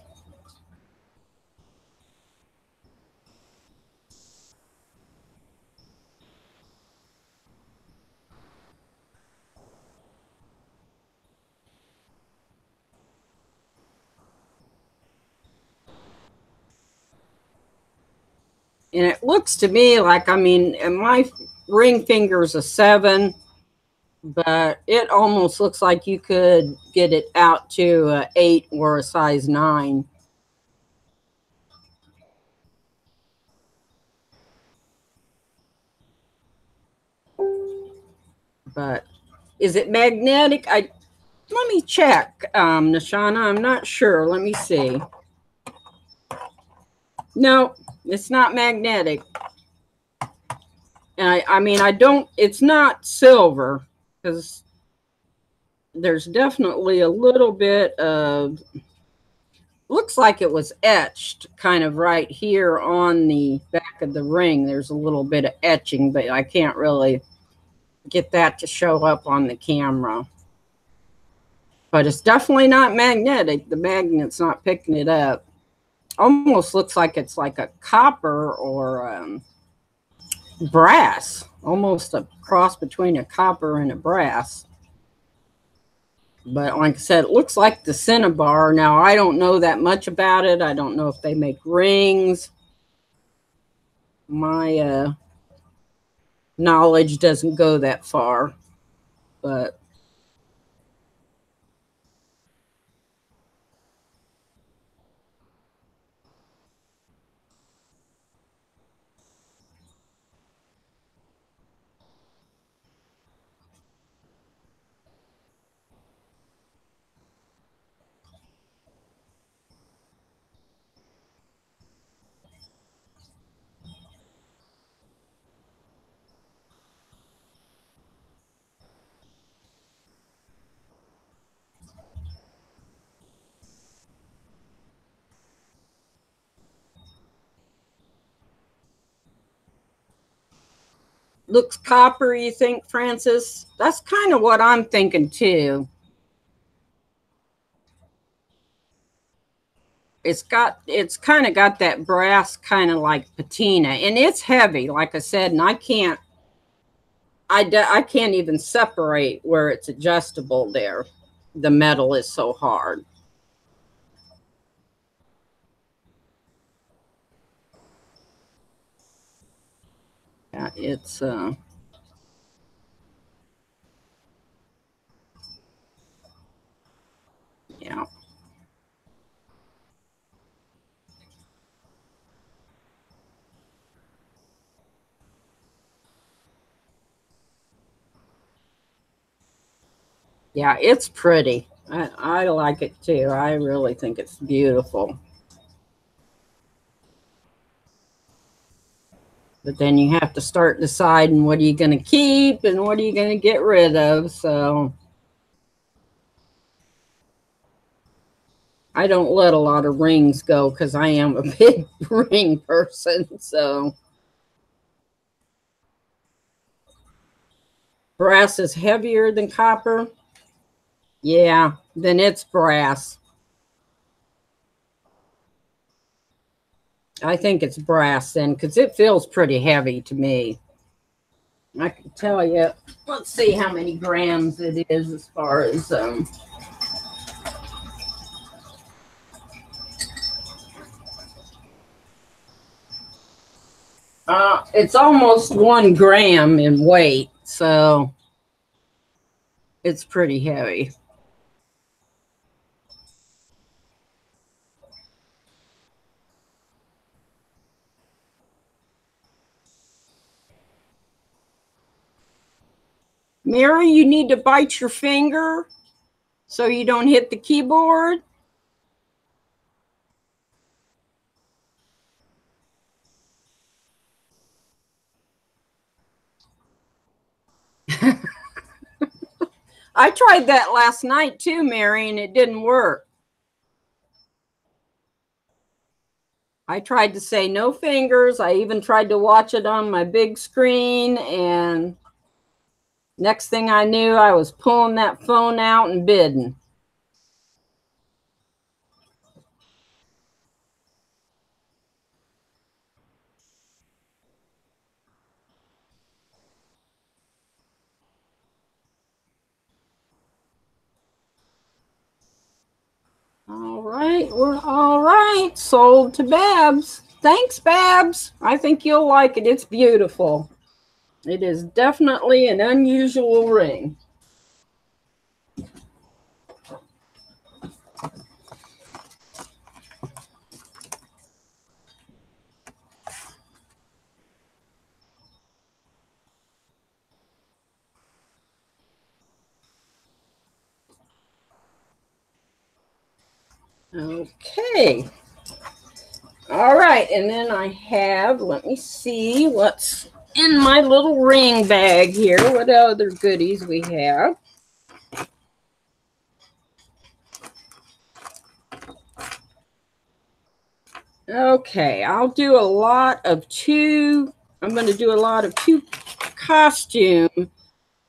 Speaker 1: and it looks to me like, I mean, my ring finger is a 7, but it almost looks like you could get it out to an 8 or a size 9. But is it magnetic? Let me check, Nishana. I'm not sure. Let me see. No, it's not magnetic. And I mean, it's not silver because there's definitely a little bit of, looks like it was etched kind of right here on the back of the ring. There's a little bit of etching, but I can't really get that to show up on the camera. But it's definitely not magnetic. The magnet's not picking it up. Almost looks like it's like a copper or brass. Almost a cross between a copper and a brass. But like I said, it looks like the Cinnabar. Now, I don't know that much about it. I don't know if they make rings. My knowledge doesn't go that far. But looks copper, you think, Francis? That's kind of what I'm thinking too. It's kind of got that brass kind of like patina, and it's heavy, like I said, and I can't even separate where it's adjustable there. The metal is so hard. Yeah, it's Yeah, it's pretty. I like it too. I really think it's beautiful. But then you have to start deciding what are you going to keep and what are you going to get rid of. So I don't let a lot of rings go because I am a big ring person. So brass is heavier than copper. Yeah, then it's brass. I think it's brass then because it feels pretty heavy to me. I can tell you. Let's see how many grams it is as far as it's almost 1 gram in weight, so it's pretty heavy. Mary, you need to bite your finger so you don't hit the keyboard. I tried that last night too, Mary, and it didn't work. I tried to say no fingers. I even tried to watch it on my big screen, and next thing I knew, I was pulling that phone out and bidding. All right, we're all right. Sold to Babs. Thanks, Babs. I think you'll like it. It's beautiful. It is definitely an unusual ring. Okay. All right, and then I have, let me see what's in my little ring bag here. What other goodies we have? Okay, I'll do a lot of I'm going to do a lot of 2 costume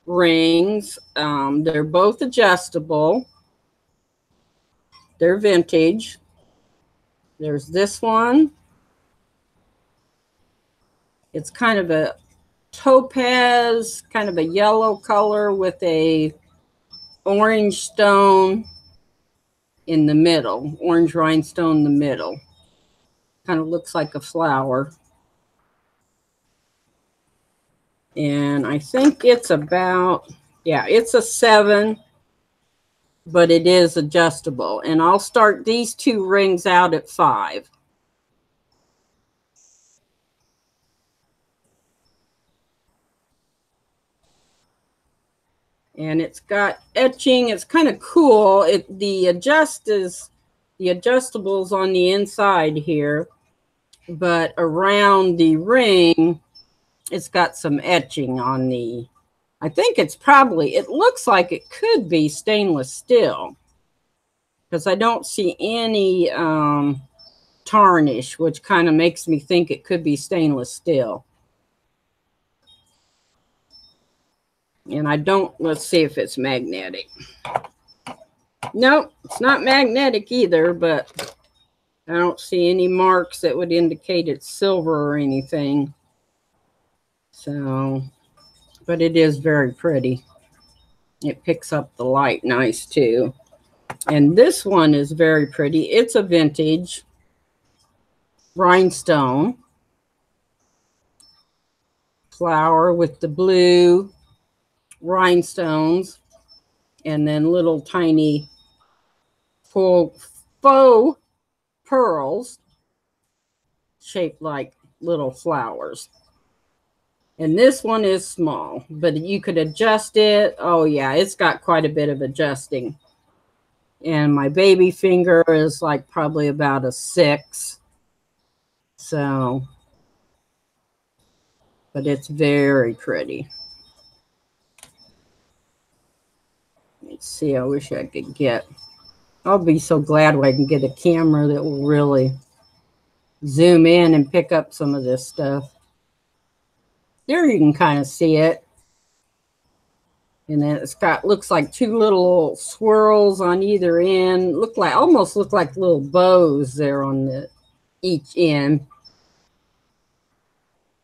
Speaker 1: rings. They're both adjustable. They're vintage. There's this one. It's kind of a topaz, kind of a yellow color with a orange stone in the middle, orange rhinestone in the middle. Kind of looks like a flower. And I think it's about, yeah, it's a 7, but it is adjustable. And I'll start these 2 rings out at 5. And it's got etching. It's kind of cool. The adjustables on the inside here, but around the ring, it's got some etching on the, I think it's probably, it looks like it could be stainless steel because I don't see any tarnish, which kind of makes me think it could be stainless steel. And I don't, let's see if it's magnetic. Nope, it's not magnetic either, but I don't see any marks that would indicate it's silver or anything. So, but it is very pretty. It picks up the light nice too. And this one is very pretty. It's a vintage rhinestone flower with the blue rhinestones and then little tiny faux pearls shaped like little flowers. And this one is small, but you could adjust it. Oh yeah, it's got quite a bit of adjusting. And my baby finger is like probably about a 6. So, but it's very pretty. Let's see, I wish I could get, I'll be so glad when I can get a camera that will really zoom in and pick up some of this stuff. There you can kind of see it. And then it's got, looks like 2 little swirls on either end. Almost look like little bows there on each end.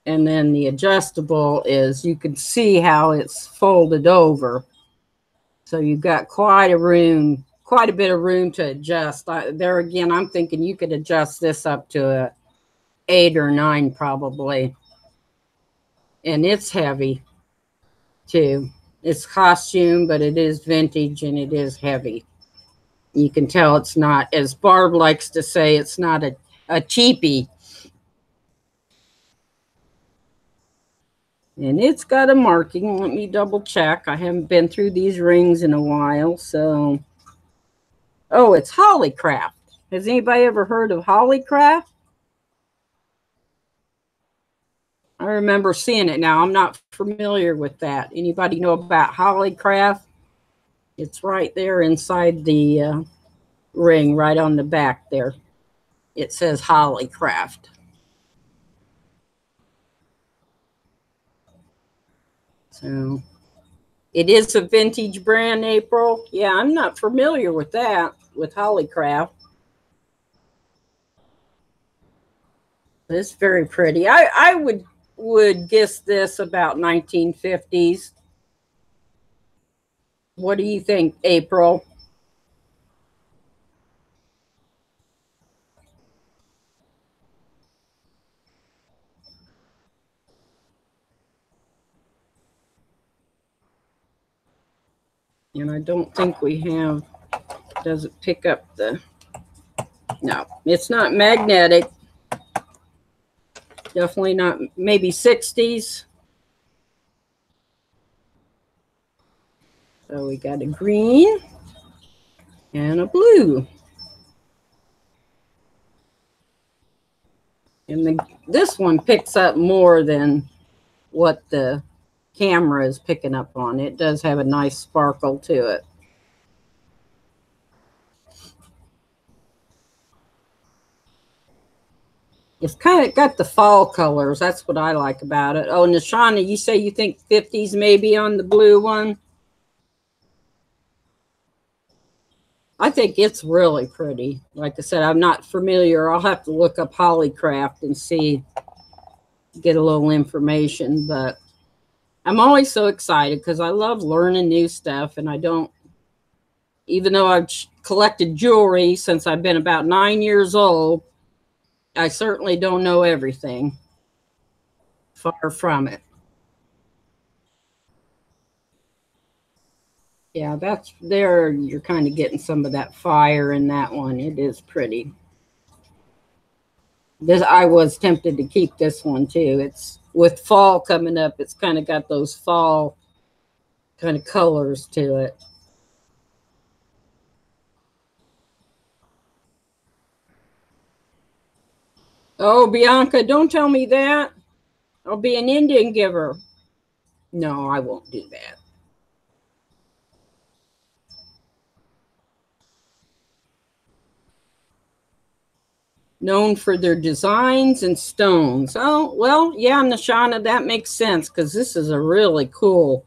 Speaker 1: And then the adjustable is, you can see how it's folded over. So you've got quite a bit of room to adjust. There again, I'm thinking you could adjust this up to a 8 or 9 probably. And it's heavy too. It's costume, but it is vintage and it is heavy. You can tell it's not, as Barb likes to say, it's not a cheapie. And it's got a marking. Let me double check. I haven't been through these rings in a while, so. Oh, it's Hollycraft. Has anybody ever heard of Hollycraft? I remember seeing it now. I'm not familiar with that. Anybody know about Hollycraft? It's right there inside the ring, right on the back there. It says Hollycraft. So it is a vintage brand, April. Yeah, I'm not familiar with that, with Hollycraft. It's very pretty. I would guess this about 1950s. What do you think, April? And I don't think we have, does it pick up the, no, it's not magnetic. Definitely not, maybe 60s. So we got a green and a blue. And this one picks up more than what the camera is picking up on. It does have a nice sparkle to it. It's kind of got the fall colors. That's what I like about it. Oh, Nishana, you say you think 50s maybe on the blue one? I think it's really pretty. Like I said, I'm not familiar. I'll have to look up Hollycraft and see, get a little information. But I'm always so excited because I love learning new stuff. And I don't, even though I've collected jewelry since I've been about 9 years old, I certainly don't know everything. Far from it. Yeah, that's there. You're kind of getting some of that fire in that one. It is pretty. This, I was tempted to keep this one too. It's with fall coming up. It's kind of got those fall kind of colors to it. Oh, Bianca, don't tell me that. I'll be an Indian giver. No, I won't do that. Known for their designs and stones. Oh, well, yeah, Nishana, that makes sense because this is a really cool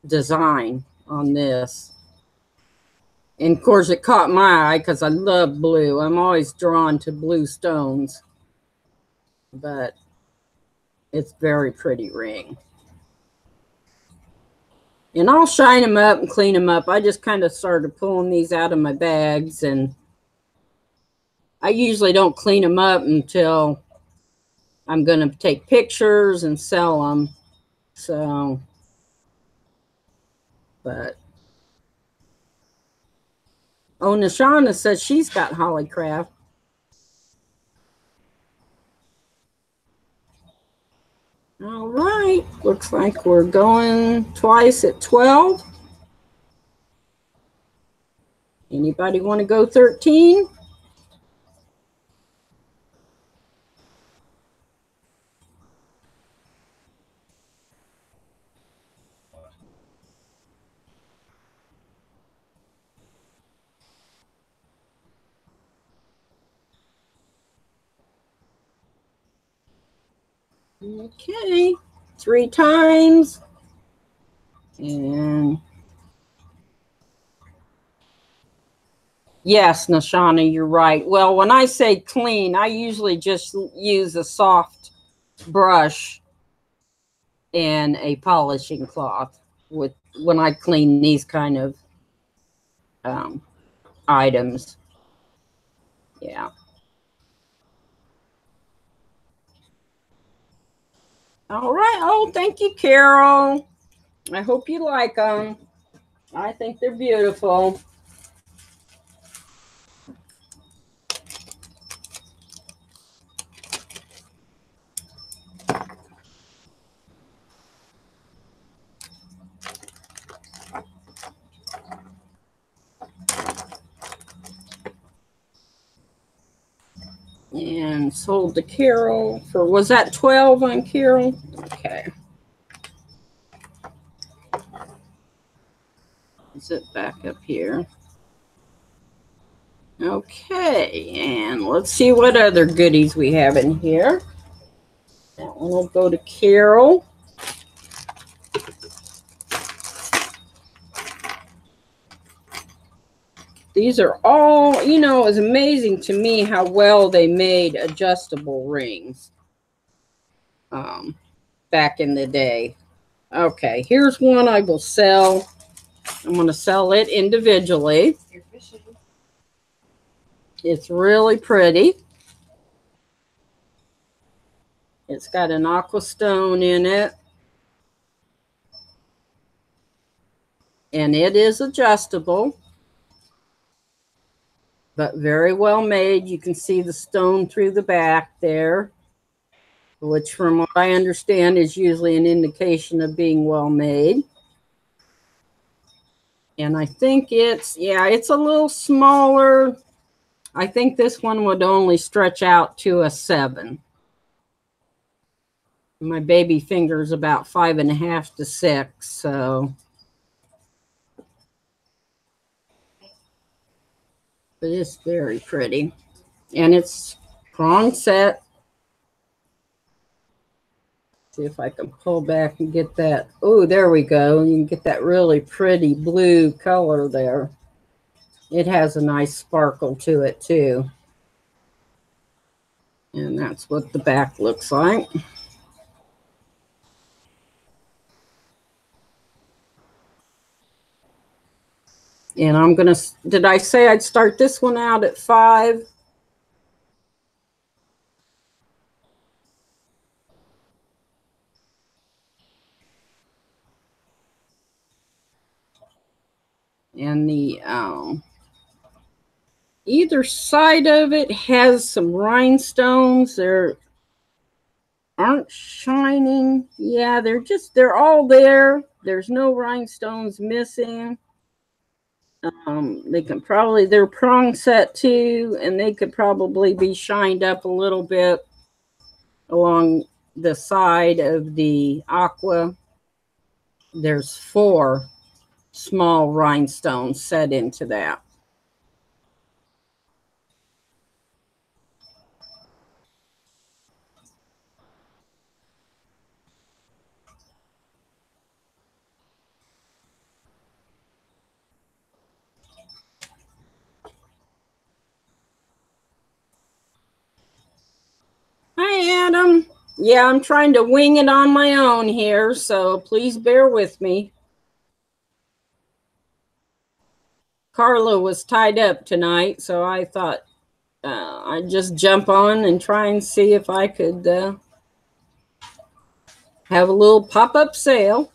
Speaker 1: design on this. And of course, it caught my eye because I love blue. I'm always drawn to blue stones. But it's very pretty ring. And I'll shine them up and clean them up. I just kind of started pulling these out of my bags, and I usually don't clean them up until I'm going to take pictures and sell them. So, but, oh, Nishana says she's got Hollycraft. All right. right, looks like we're going twice at 12. Anybody want to go 13? Okay, 3 times. And yes, Nashana, you're right. Well, when I say clean, I usually just use a soft brush and a polishing cloth when I clean these kind of items. Yeah. All right. Oh, thank you, Carol. I hope you like them. I think they're beautiful. And sold to Carol for, was that 12 on Carol? Okay. Is it back up here? Okay, and let's see what other goodies we have in here. That one will go to Carol. These are all, you know, it's amazing to me how well they made adjustable rings back in the day. Okay, here's one I will sell. I'm going to sell it individually. It's really pretty. It's got an aqua stone in it. And it is adjustable, but very well made. You can see the stone through the back there, which from what I understand is usually an indication of being well made. And I think it's, yeah, it's a little smaller. I think this one would only stretch out to a 7. My baby finger is about 5.5 to 6, so. But it's very pretty. And it's prong set. See if I can pull back and get that. Oh, there we go. You can get that really pretty blue color there. It has a nice sparkle to it too. And that's what the back looks like. And I'm going to, did I say I'd start this one out at 5? And the either side of it has some rhinestones. They're aren't shining. Yeah, they're all there. There's no rhinestones missing. They can probably, they're prong set too, and they could probably be shined up a little bit along the side of the aqua. There's 4 small rhinestones set into that. Hi, Adam. Yeah, I'm trying to wing it on my own here, so please bear with me. Carla was tied up tonight, so I thought I'd just jump on and try and see if I could have a little pop-up sale.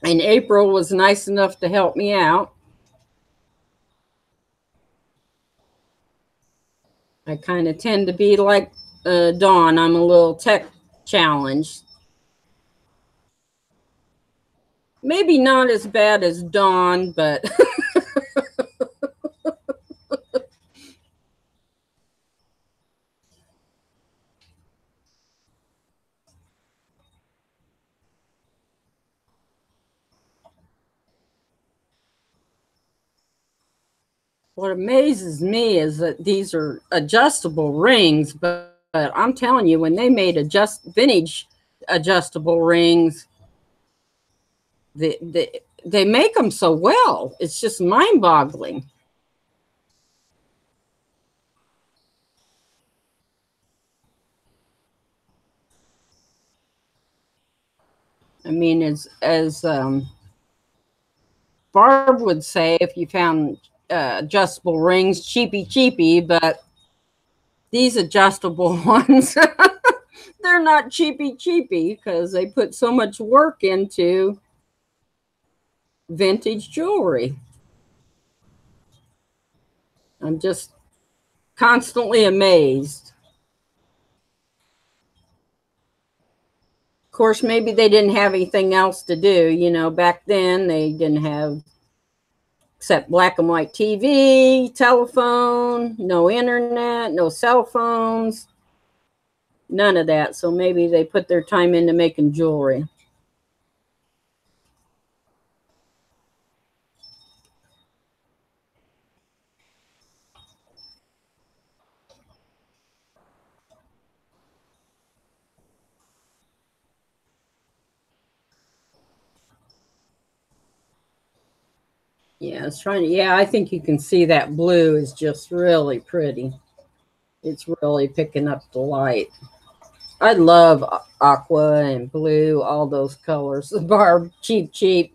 Speaker 1: And April was nice enough to help me out. I kind of tend to be like Dawn. I'm a little tech challenged. Maybe not as bad as Dawn, but what amazes me is that these are adjustable rings, but I'm telling you, when they made vintage adjustable rings, they make them so well. It's just mind-boggling. I mean, as Barb would say, if you found adjustable rings, cheapy, but these adjustable ones, they're not cheapy because they put so much work into vintage jewelry. I'm just constantly amazed. Of course, maybe they didn't have anything else to do. You know, back then they didn't have except black and white TV, telephone, no internet, no cell phones, none of that. So maybe they put their time into making jewelry. Yeah, it's trying to, yeah, I think you can see that blue is just really pretty. It's really picking up the light. I love aqua and blue, all those colors. Barb, cheap.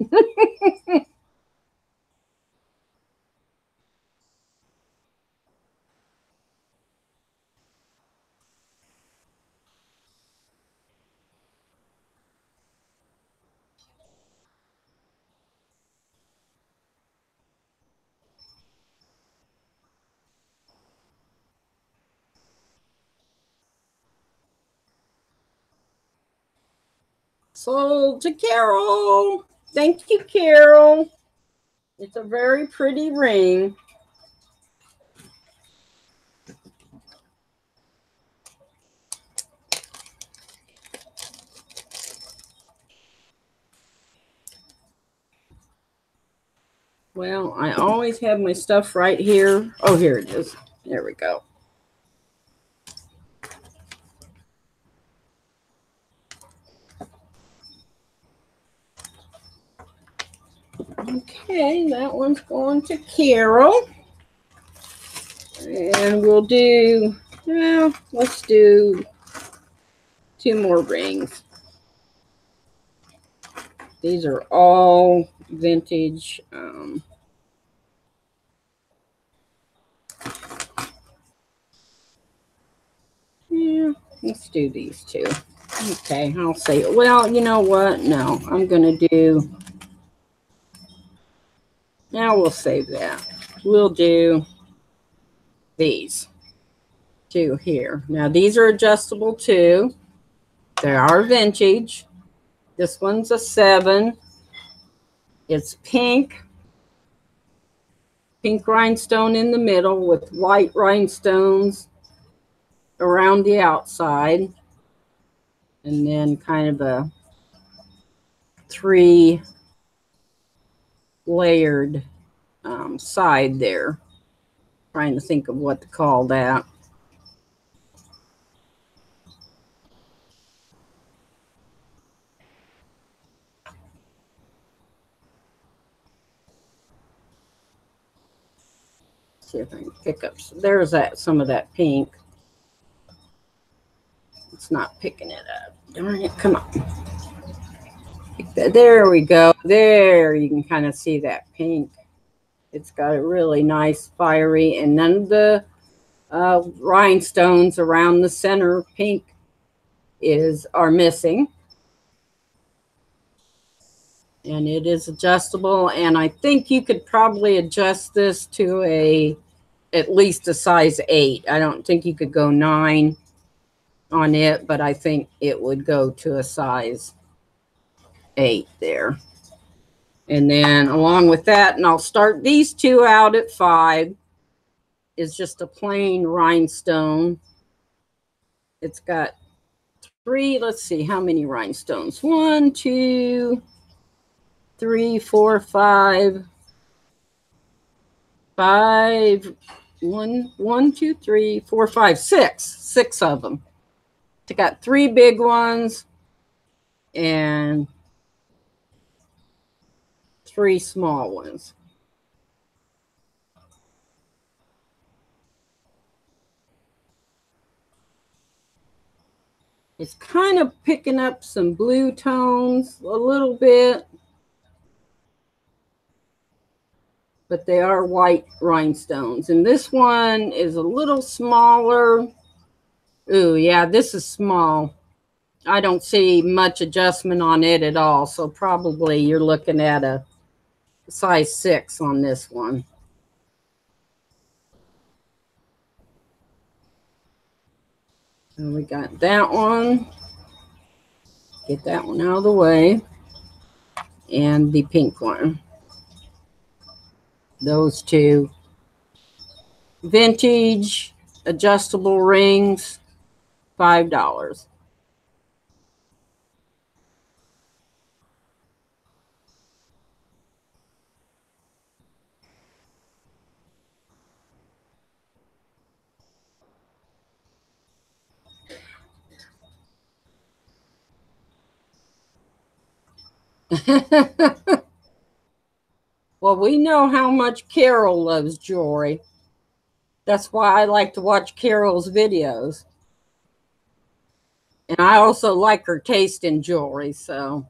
Speaker 1: Sold to Carol. Thank you, Carol. It's a very pretty ring. Well, I always have my stuff right here. Oh, here it is. There we go. Okay, that one's going to Carol. And we'll do, well, let's do 2 more rings. These are all vintage. Yeah, let's do these 2. Okay, I'll say, well, you know what? No, I'm going to do, now we'll save that. We'll do these 2 here. Now, these are adjustable too. They are vintage. This one's a 7. It's pink rhinestone in the middle with white rhinestones around the outside. And then kind of a 3 layered side there. Trying to think of what to call that. See if I can pick up. There's some of that pink. It's not picking it up. Darn it! Come on. There we go. There, you can kind of see that pink. It's got a really nice fiery, and none of the rhinestones around the center pink are missing. And it is adjustable, and I think you could probably adjust this to at least a size 8. I don't think you could go 9 on it, but I think it would go to a size 8 there. And then along with that, and I'll start these two out at 5, is just a plain rhinestone. It's got 3, let's see, how many rhinestones? 1, 2, 3, 4, 5. 5, 1, 2, 3, 4, 5, 6. 6 of them. It's got 3 big ones and 3 small ones. It's kind of picking up some blue tones a little bit, but they are white rhinestones. And this one is a little smaller. Ooh, yeah, this is small. I don't see much adjustment on it at all. So probably you're looking at a size 6 on this one. And we got that one. Get that one out of the way. And the pink one. Those 2. Vintage adjustable rings, $5. Well, we know how much Carol loves jewelry. That's why I like to watch Carol's videos. And I also like her taste in jewelry, so.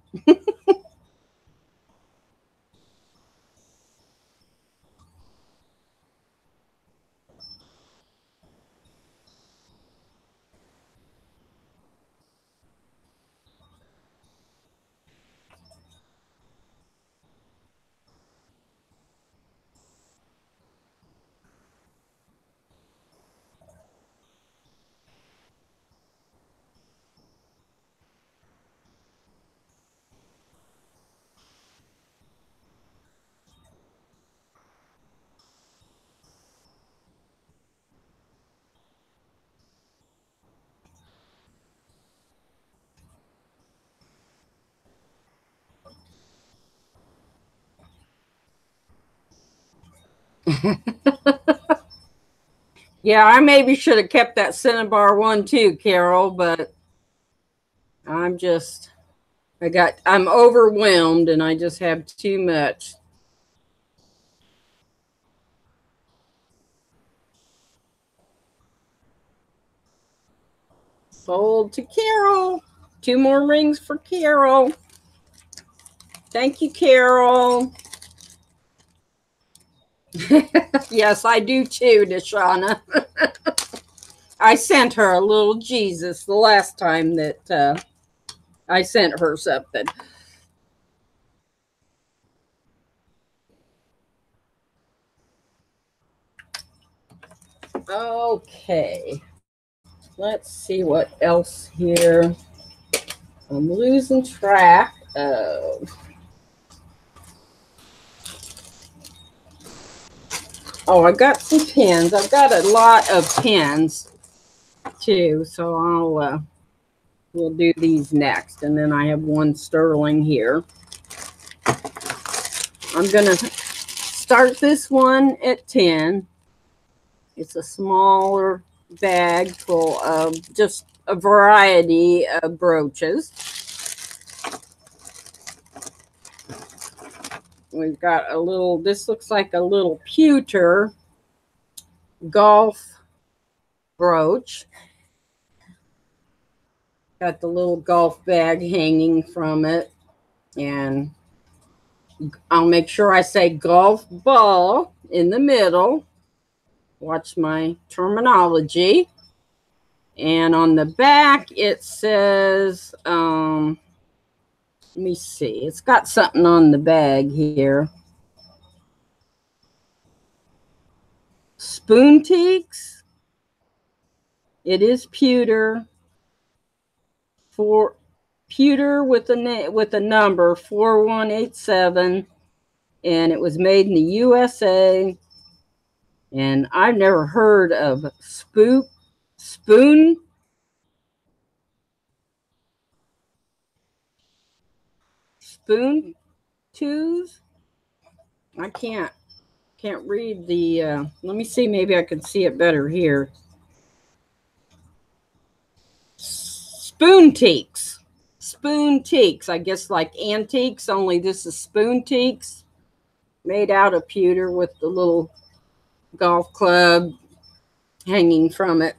Speaker 1: Yeah, I maybe should have kept that Cinnabar one too, Carol, but I'm overwhelmed and I just have too much. Sold to Carol. 2 more rings for Carol. Thank you, Carol. Yes, I do too, Deshauna. I sent her a little Jesus the last time that I sent her something. Okay. Let's see what else here. I'm losing track of. Oh, I got some pins. I've got a lot of pins too, so we'll do these next, and then I have 1 sterling here. I'm gonna start this one at 10. It's a smaller bag full of just a variety of brooches. We've got a little, this looks like a little pewter golf brooch. Got the little golf bag hanging from it. And I'll make sure I say golf ball in the middle. Watch my terminology. And on the back, it says, let me see. It's got something on the bag here. Spoon teaks. It is pewter. Pewter with a number 4187 and it was made in the USA. And I've never heard of spoon twos. I can't read the. Let me see. Maybe I can see it better here. Spoontiques. Spoontiques. I guess like antiques, only this is spoontiques, made out of pewter with the little golf club hanging from it.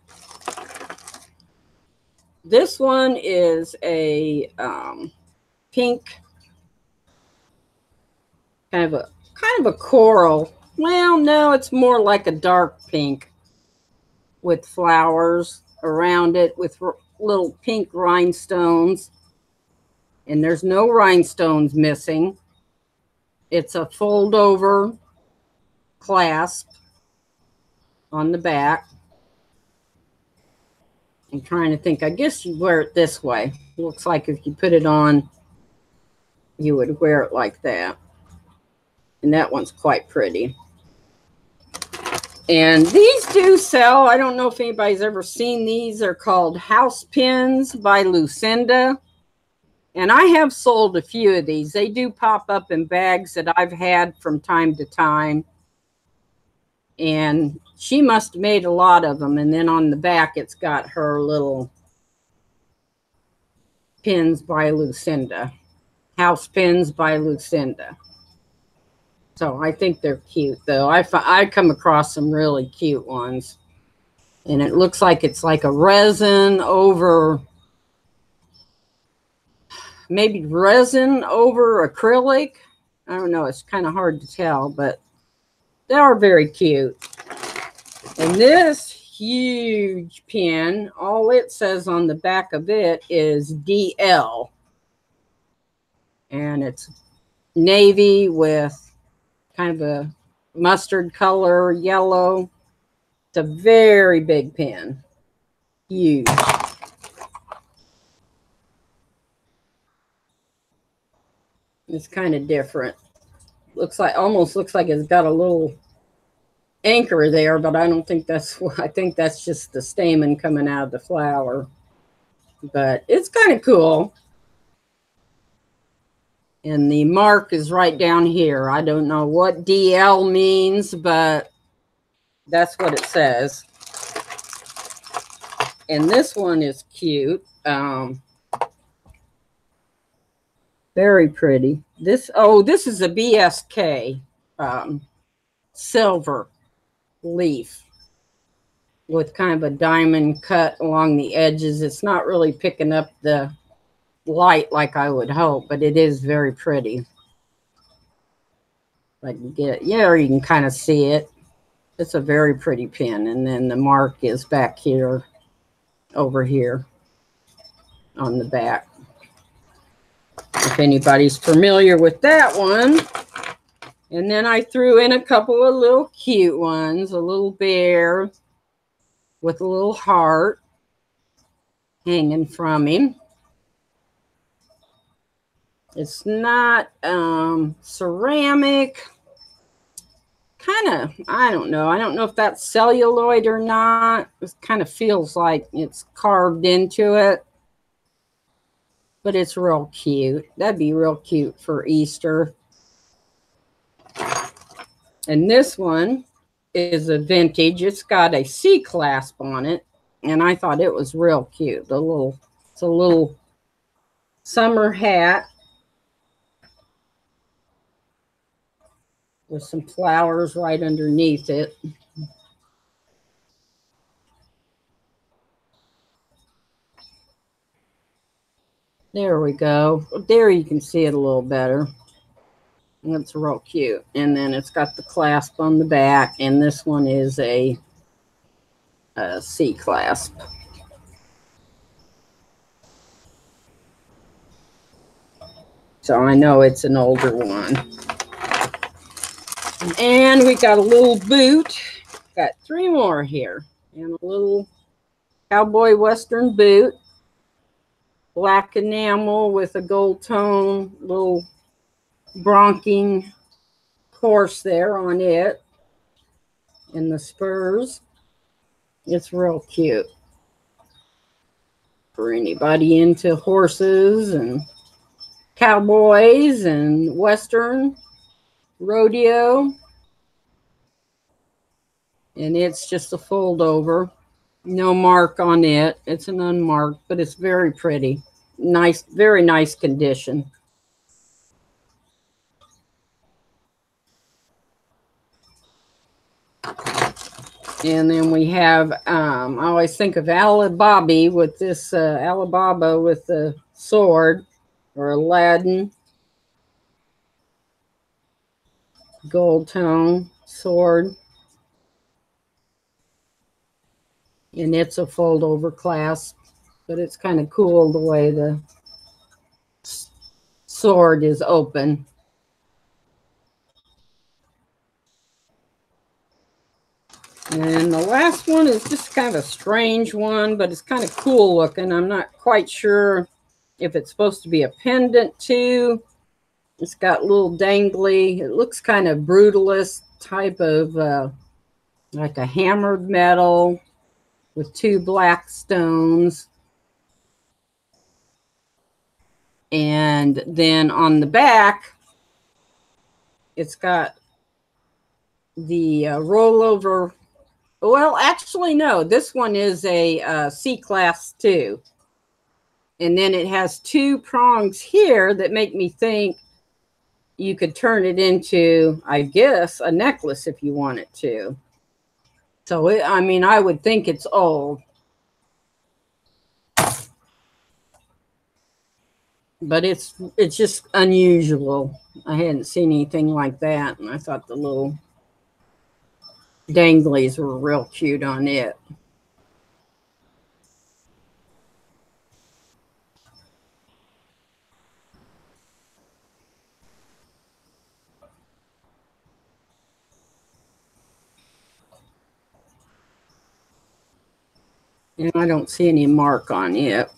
Speaker 1: This one is a pink, kind of a coral. Well, no, it's more like a dark pink with flowers around it with little pink rhinestones. And there's no rhinestones missing. It's a fold over clasp on the back. I'm trying to think. I guess you wear it this way. It looks like if you put it on, you would wear it like that. And that one's quite pretty. And these do sell. I don't know if anybody's ever seen these. They're called house pins by Lucinda. And I have sold a few of these. They do pop up in bags that I've had from time to time. And she must have made a lot of them. And then on the back, it's got her little pins by Lucinda. House pins by Lucinda. So I think they're cute, though. I come across some really cute ones. And it looks like it's like a resin over, maybe resin over acrylic. I don't know. It's kind of hard to tell, but they are very cute. And this huge pin, all it says on the back of it is DL. And it's navy with kind of a mustard color, yellow. It's a very big pin. Huge. It's kind of different. Almost looks like it's got a little anchor there, but I don't think that's what. I think that's just the stamen coming out of the flower. But it's kind of cool. And the mark is right down here. I don't know what DL means, but that's what it says. And this one is cute. Very pretty. This is a BSK silver leaf with kind of a diamond cut along the edges. It's not really picking up the light like I would hope, but it is very pretty. If I can get it, yeah, or you can kind of see it. It's a very pretty pin. And then the mark is back here, over here on the back. If anybody's familiar with that one. And then I threw in a couple of little cute ones. A little bear with a little heart hanging from him. It's not ceramic. Kind of, I don't know. I don't know if that's celluloid or not. It kind of feels like it's carved into it. But it's real cute. That'd be real cute for Easter. And this one is a vintage. It's got a C clasp on it. And I thought it was real cute. It's a little summer hat with some flowers right underneath it. There we go. There you can see it a little better. It's real cute. And then it's got the clasp on the back. And this one is a C clasp. So I know it's an older one. And we got a little boot. Got 3 more here. And a little cowboy western boot. Black enamel with a gold tone. Little bronking horse there on it and the spurs. It's real cute for anybody into horses and cowboys and Western rodeo. And it's just a fold over. No mark on it. It's an unmarked, but it's very pretty. Nice, very nice condition. And then we have, I always think of Alibaba with this, Alibaba with the sword, or Aladdin. Gold tone sword. And it's a fold over clasp, but it's kind of cool the way the sword is open. And the last one is just kind of a strange one, but it's kind of cool looking. I'm not quite sure if it's supposed to be a pendant too. It's got little dangly, it looks kind of brutalist type of like a hammered metal with 2 black stones. And then on the back, it's got the rollover. Well, actually, no. This one is a C-class too. And then it has 2 prongs here that make me think you could turn it into, I guess, a necklace if you wanted to. So, I mean, I would think it's old. But it's just unusual. I hadn't seen anything like that. And I thought the little danglies were real cute on it. And I don't see any mark on it.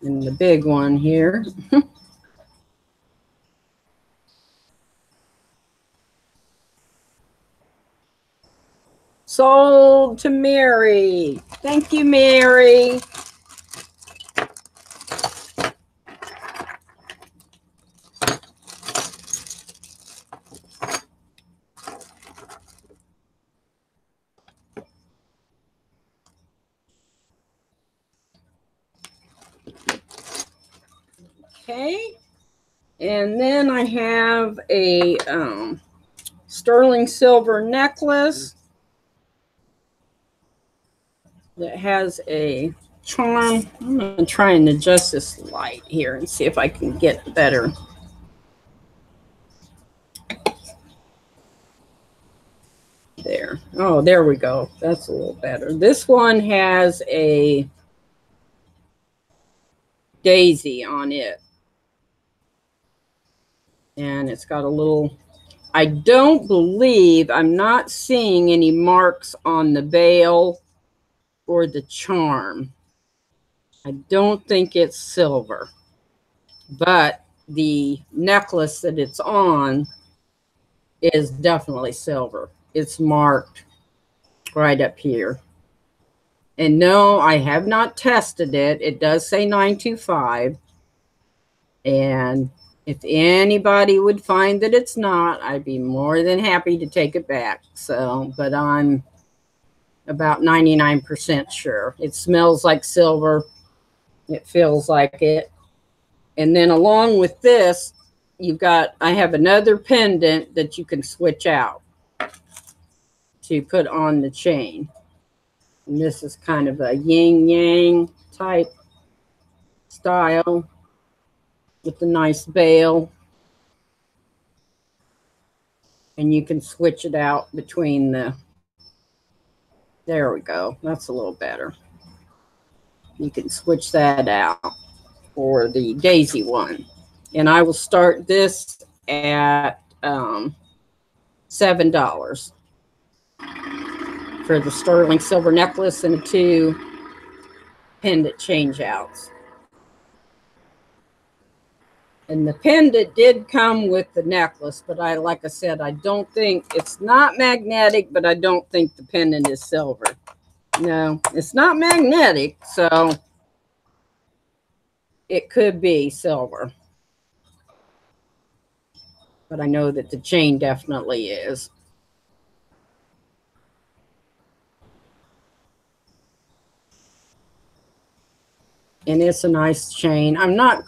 Speaker 1: And the big one here. Sold to Mary. Thank you, Mary. Okay. And then I have a sterling silver necklace that has a charm. I'm going to try and adjust this light here and see if I can get better. There. Oh, there we go. That's a little better. This one has a daisy on it. And it's got a little, I don't believe, I'm not seeing any marks on the bail or the charm. I don't think it's silver, but the necklace that it's on is definitely silver. It's marked right up here. And no, I have not tested it. It does say 925. And if anybody would find that it's not, I'd be more than happy to take it back. So, but I'm about 99% sure. It smells like silver. It feels like it. And then along with this, you've got, I have another pendant that you can switch out to put on the chain. And this is kind of a yin-yang type style with the nice bail. And you can switch it out between the, there we go. That's a little better. You can switch that out for the daisy one. And I will start this at $7 for the sterling silver necklace and 2 pendant change outs. And the pendant did come with the necklace, but like I said, I don't think, it's not magnetic, but I don't think the pendant is silver. No, it's not magnetic, so it could be silver. But I know that the chain definitely is. And it's a nice chain. I'm not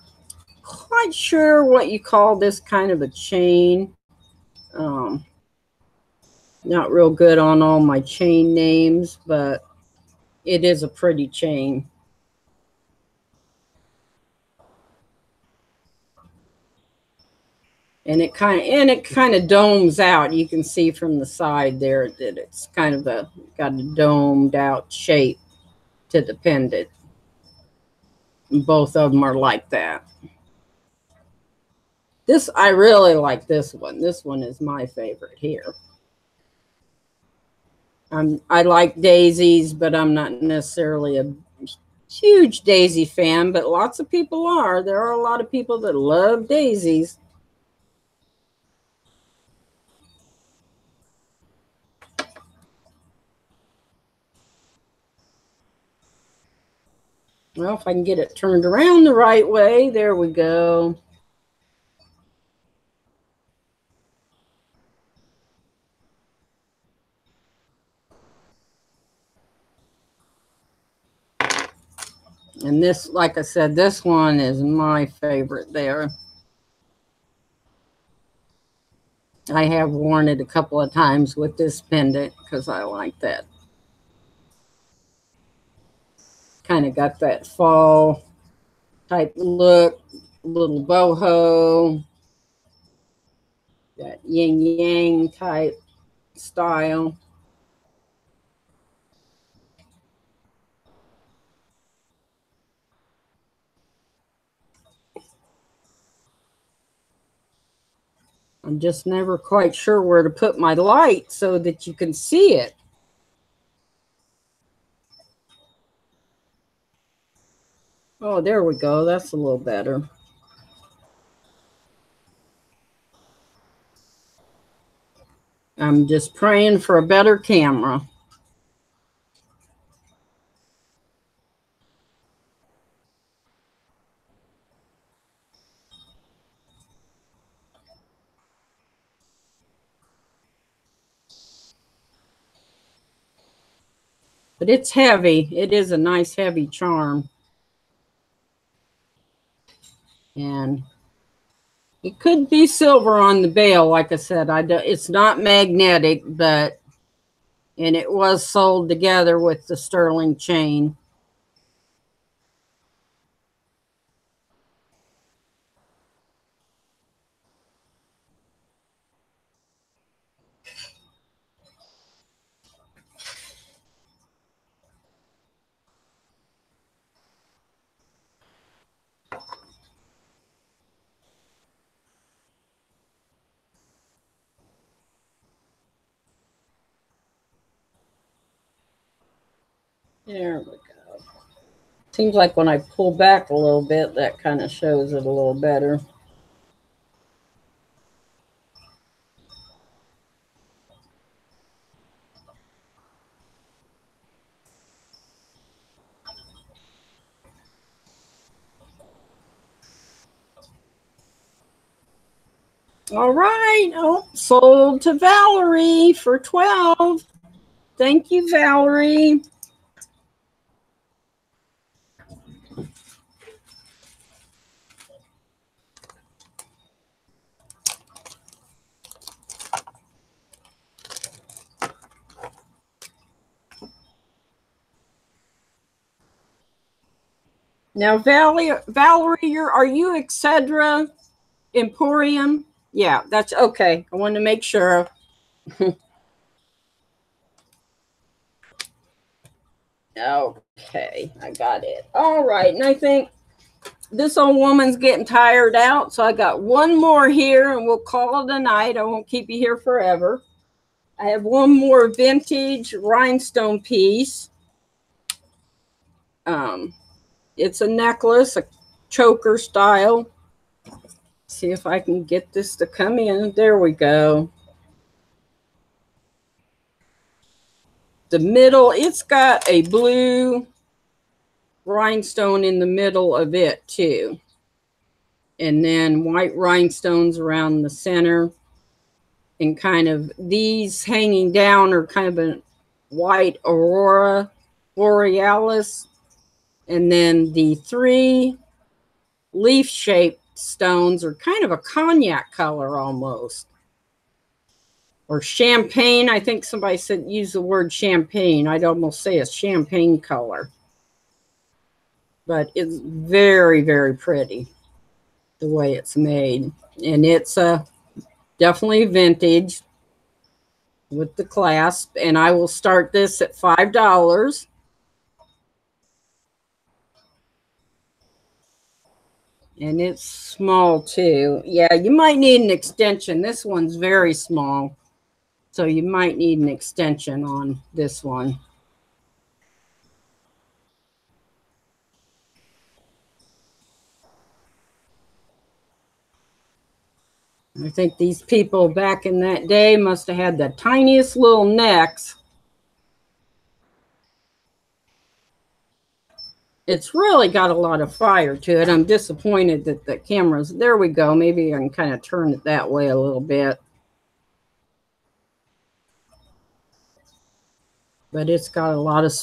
Speaker 1: quite sure what you call this kind of a chain. Not real good on all my chain names, but it is a pretty chain. And it kind of domes out. You can see from the side there that it's kind of got a domed out shape to the pendant. And both of them are like that. I really like this one. This one is my favorite here. I like daisies, but I'm not necessarily a huge daisy fan, but lots of people are. There are a lot of people that love daisies. Well, if I can get it turned around the right way, there we go. And this, like I said, this one is my favorite there. I have worn it a couple of times with this pendant because I like that. Kind of got that fall type look, little boho, that yin yang type style. I'm just never quite sure where to put my light so that you can see it. Oh, there we go. That's a little better. I'm just praying for a better camera. But it's heavy. It is a nice heavy charm. And it could be silver on the bail, like I said. It's not magnetic, but, and it was sold together with the sterling chain. There we go. Seems like when I pull back a little bit, that kind of shows it a little better. All right. Oh, sold to Valerie for $12. Thank you, Valerie. Now, Valerie, are you Excedra Emporium? Yeah, that's okay. I wanted to make sure. Okay, I got it. All right, and I think this old woman's getting tired out, so I got one more here, and we'll call it a night. I won't keep you here forever. I have one more vintage rhinestone piece. It's a necklace, a choker style. See if I can get this to come in. There we go. The middle, it's got a blue rhinestone in the middle of it too. And then white rhinestones around the center. And kind of these hanging down are kind of a white aurora borealis. And then the three leaf-shaped stones are kind of a cognac color almost. Or champagne. I think somebody said use the word champagne. I'd almost say a champagne color. But it's very, very pretty the way it's made. And it's definitely vintage with the clasp. And I will start this at $5. And it's small too. Yeah, you might need an extension. This one's very small. So you might need an extension on this one. I think these people back in that day must have had the tiniest little necks. It's really got a lot of fire to it. I'm disappointed that the camera's... There we go. Maybe I can kind of turn it that way a little bit. But it's got a lot of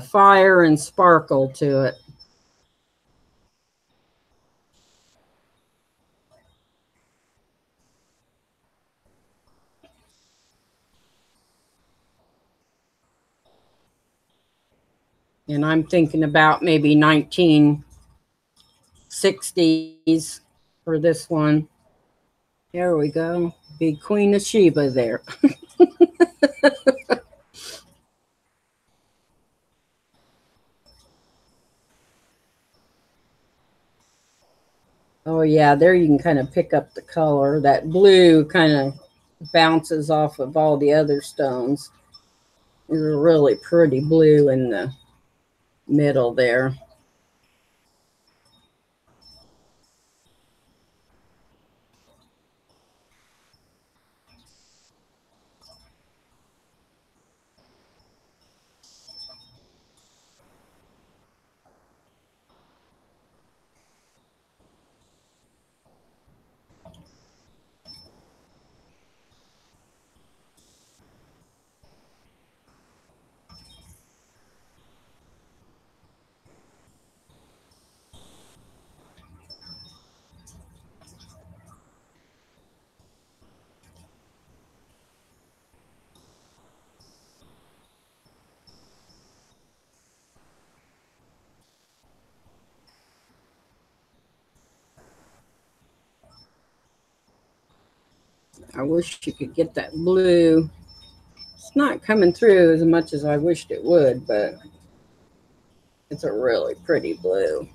Speaker 1: fire and sparkle to it. And I'm thinking about maybe 1960s for this one. There we go. Big Queen of Sheba there. Oh, yeah, there you can kind of pick up the color. That blue kind of bounces off of all the other stones. There's a really pretty blue in the middle there. I wish you could get that blue. It's not coming through as much as I wished it would, but it's a really pretty blue.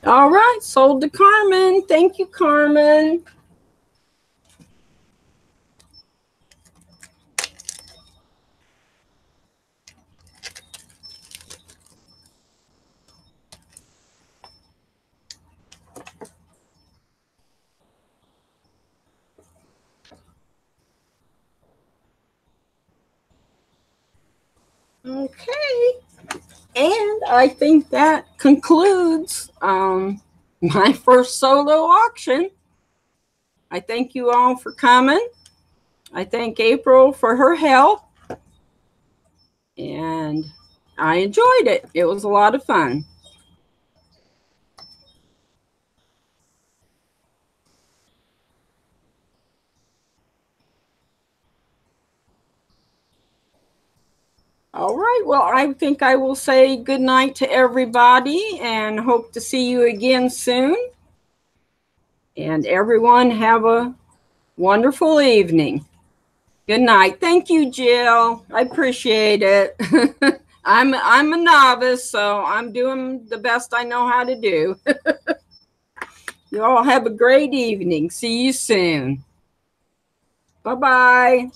Speaker 1: All right, sold to Carmen. Thank you, Carmen. Okay. And I think that concludes my first solo auction. I thank you all for coming. I thank April for her help. And I enjoyed it. It was a lot of fun. All right. Well, I think I will say good night to everybody and hope to see you again soon. And everyone have a wonderful evening. Good night. Thank you, Jill. I appreciate it. I'm a novice, so I'm doing the best I know how to do. You all have a great evening. See you soon. Bye-bye.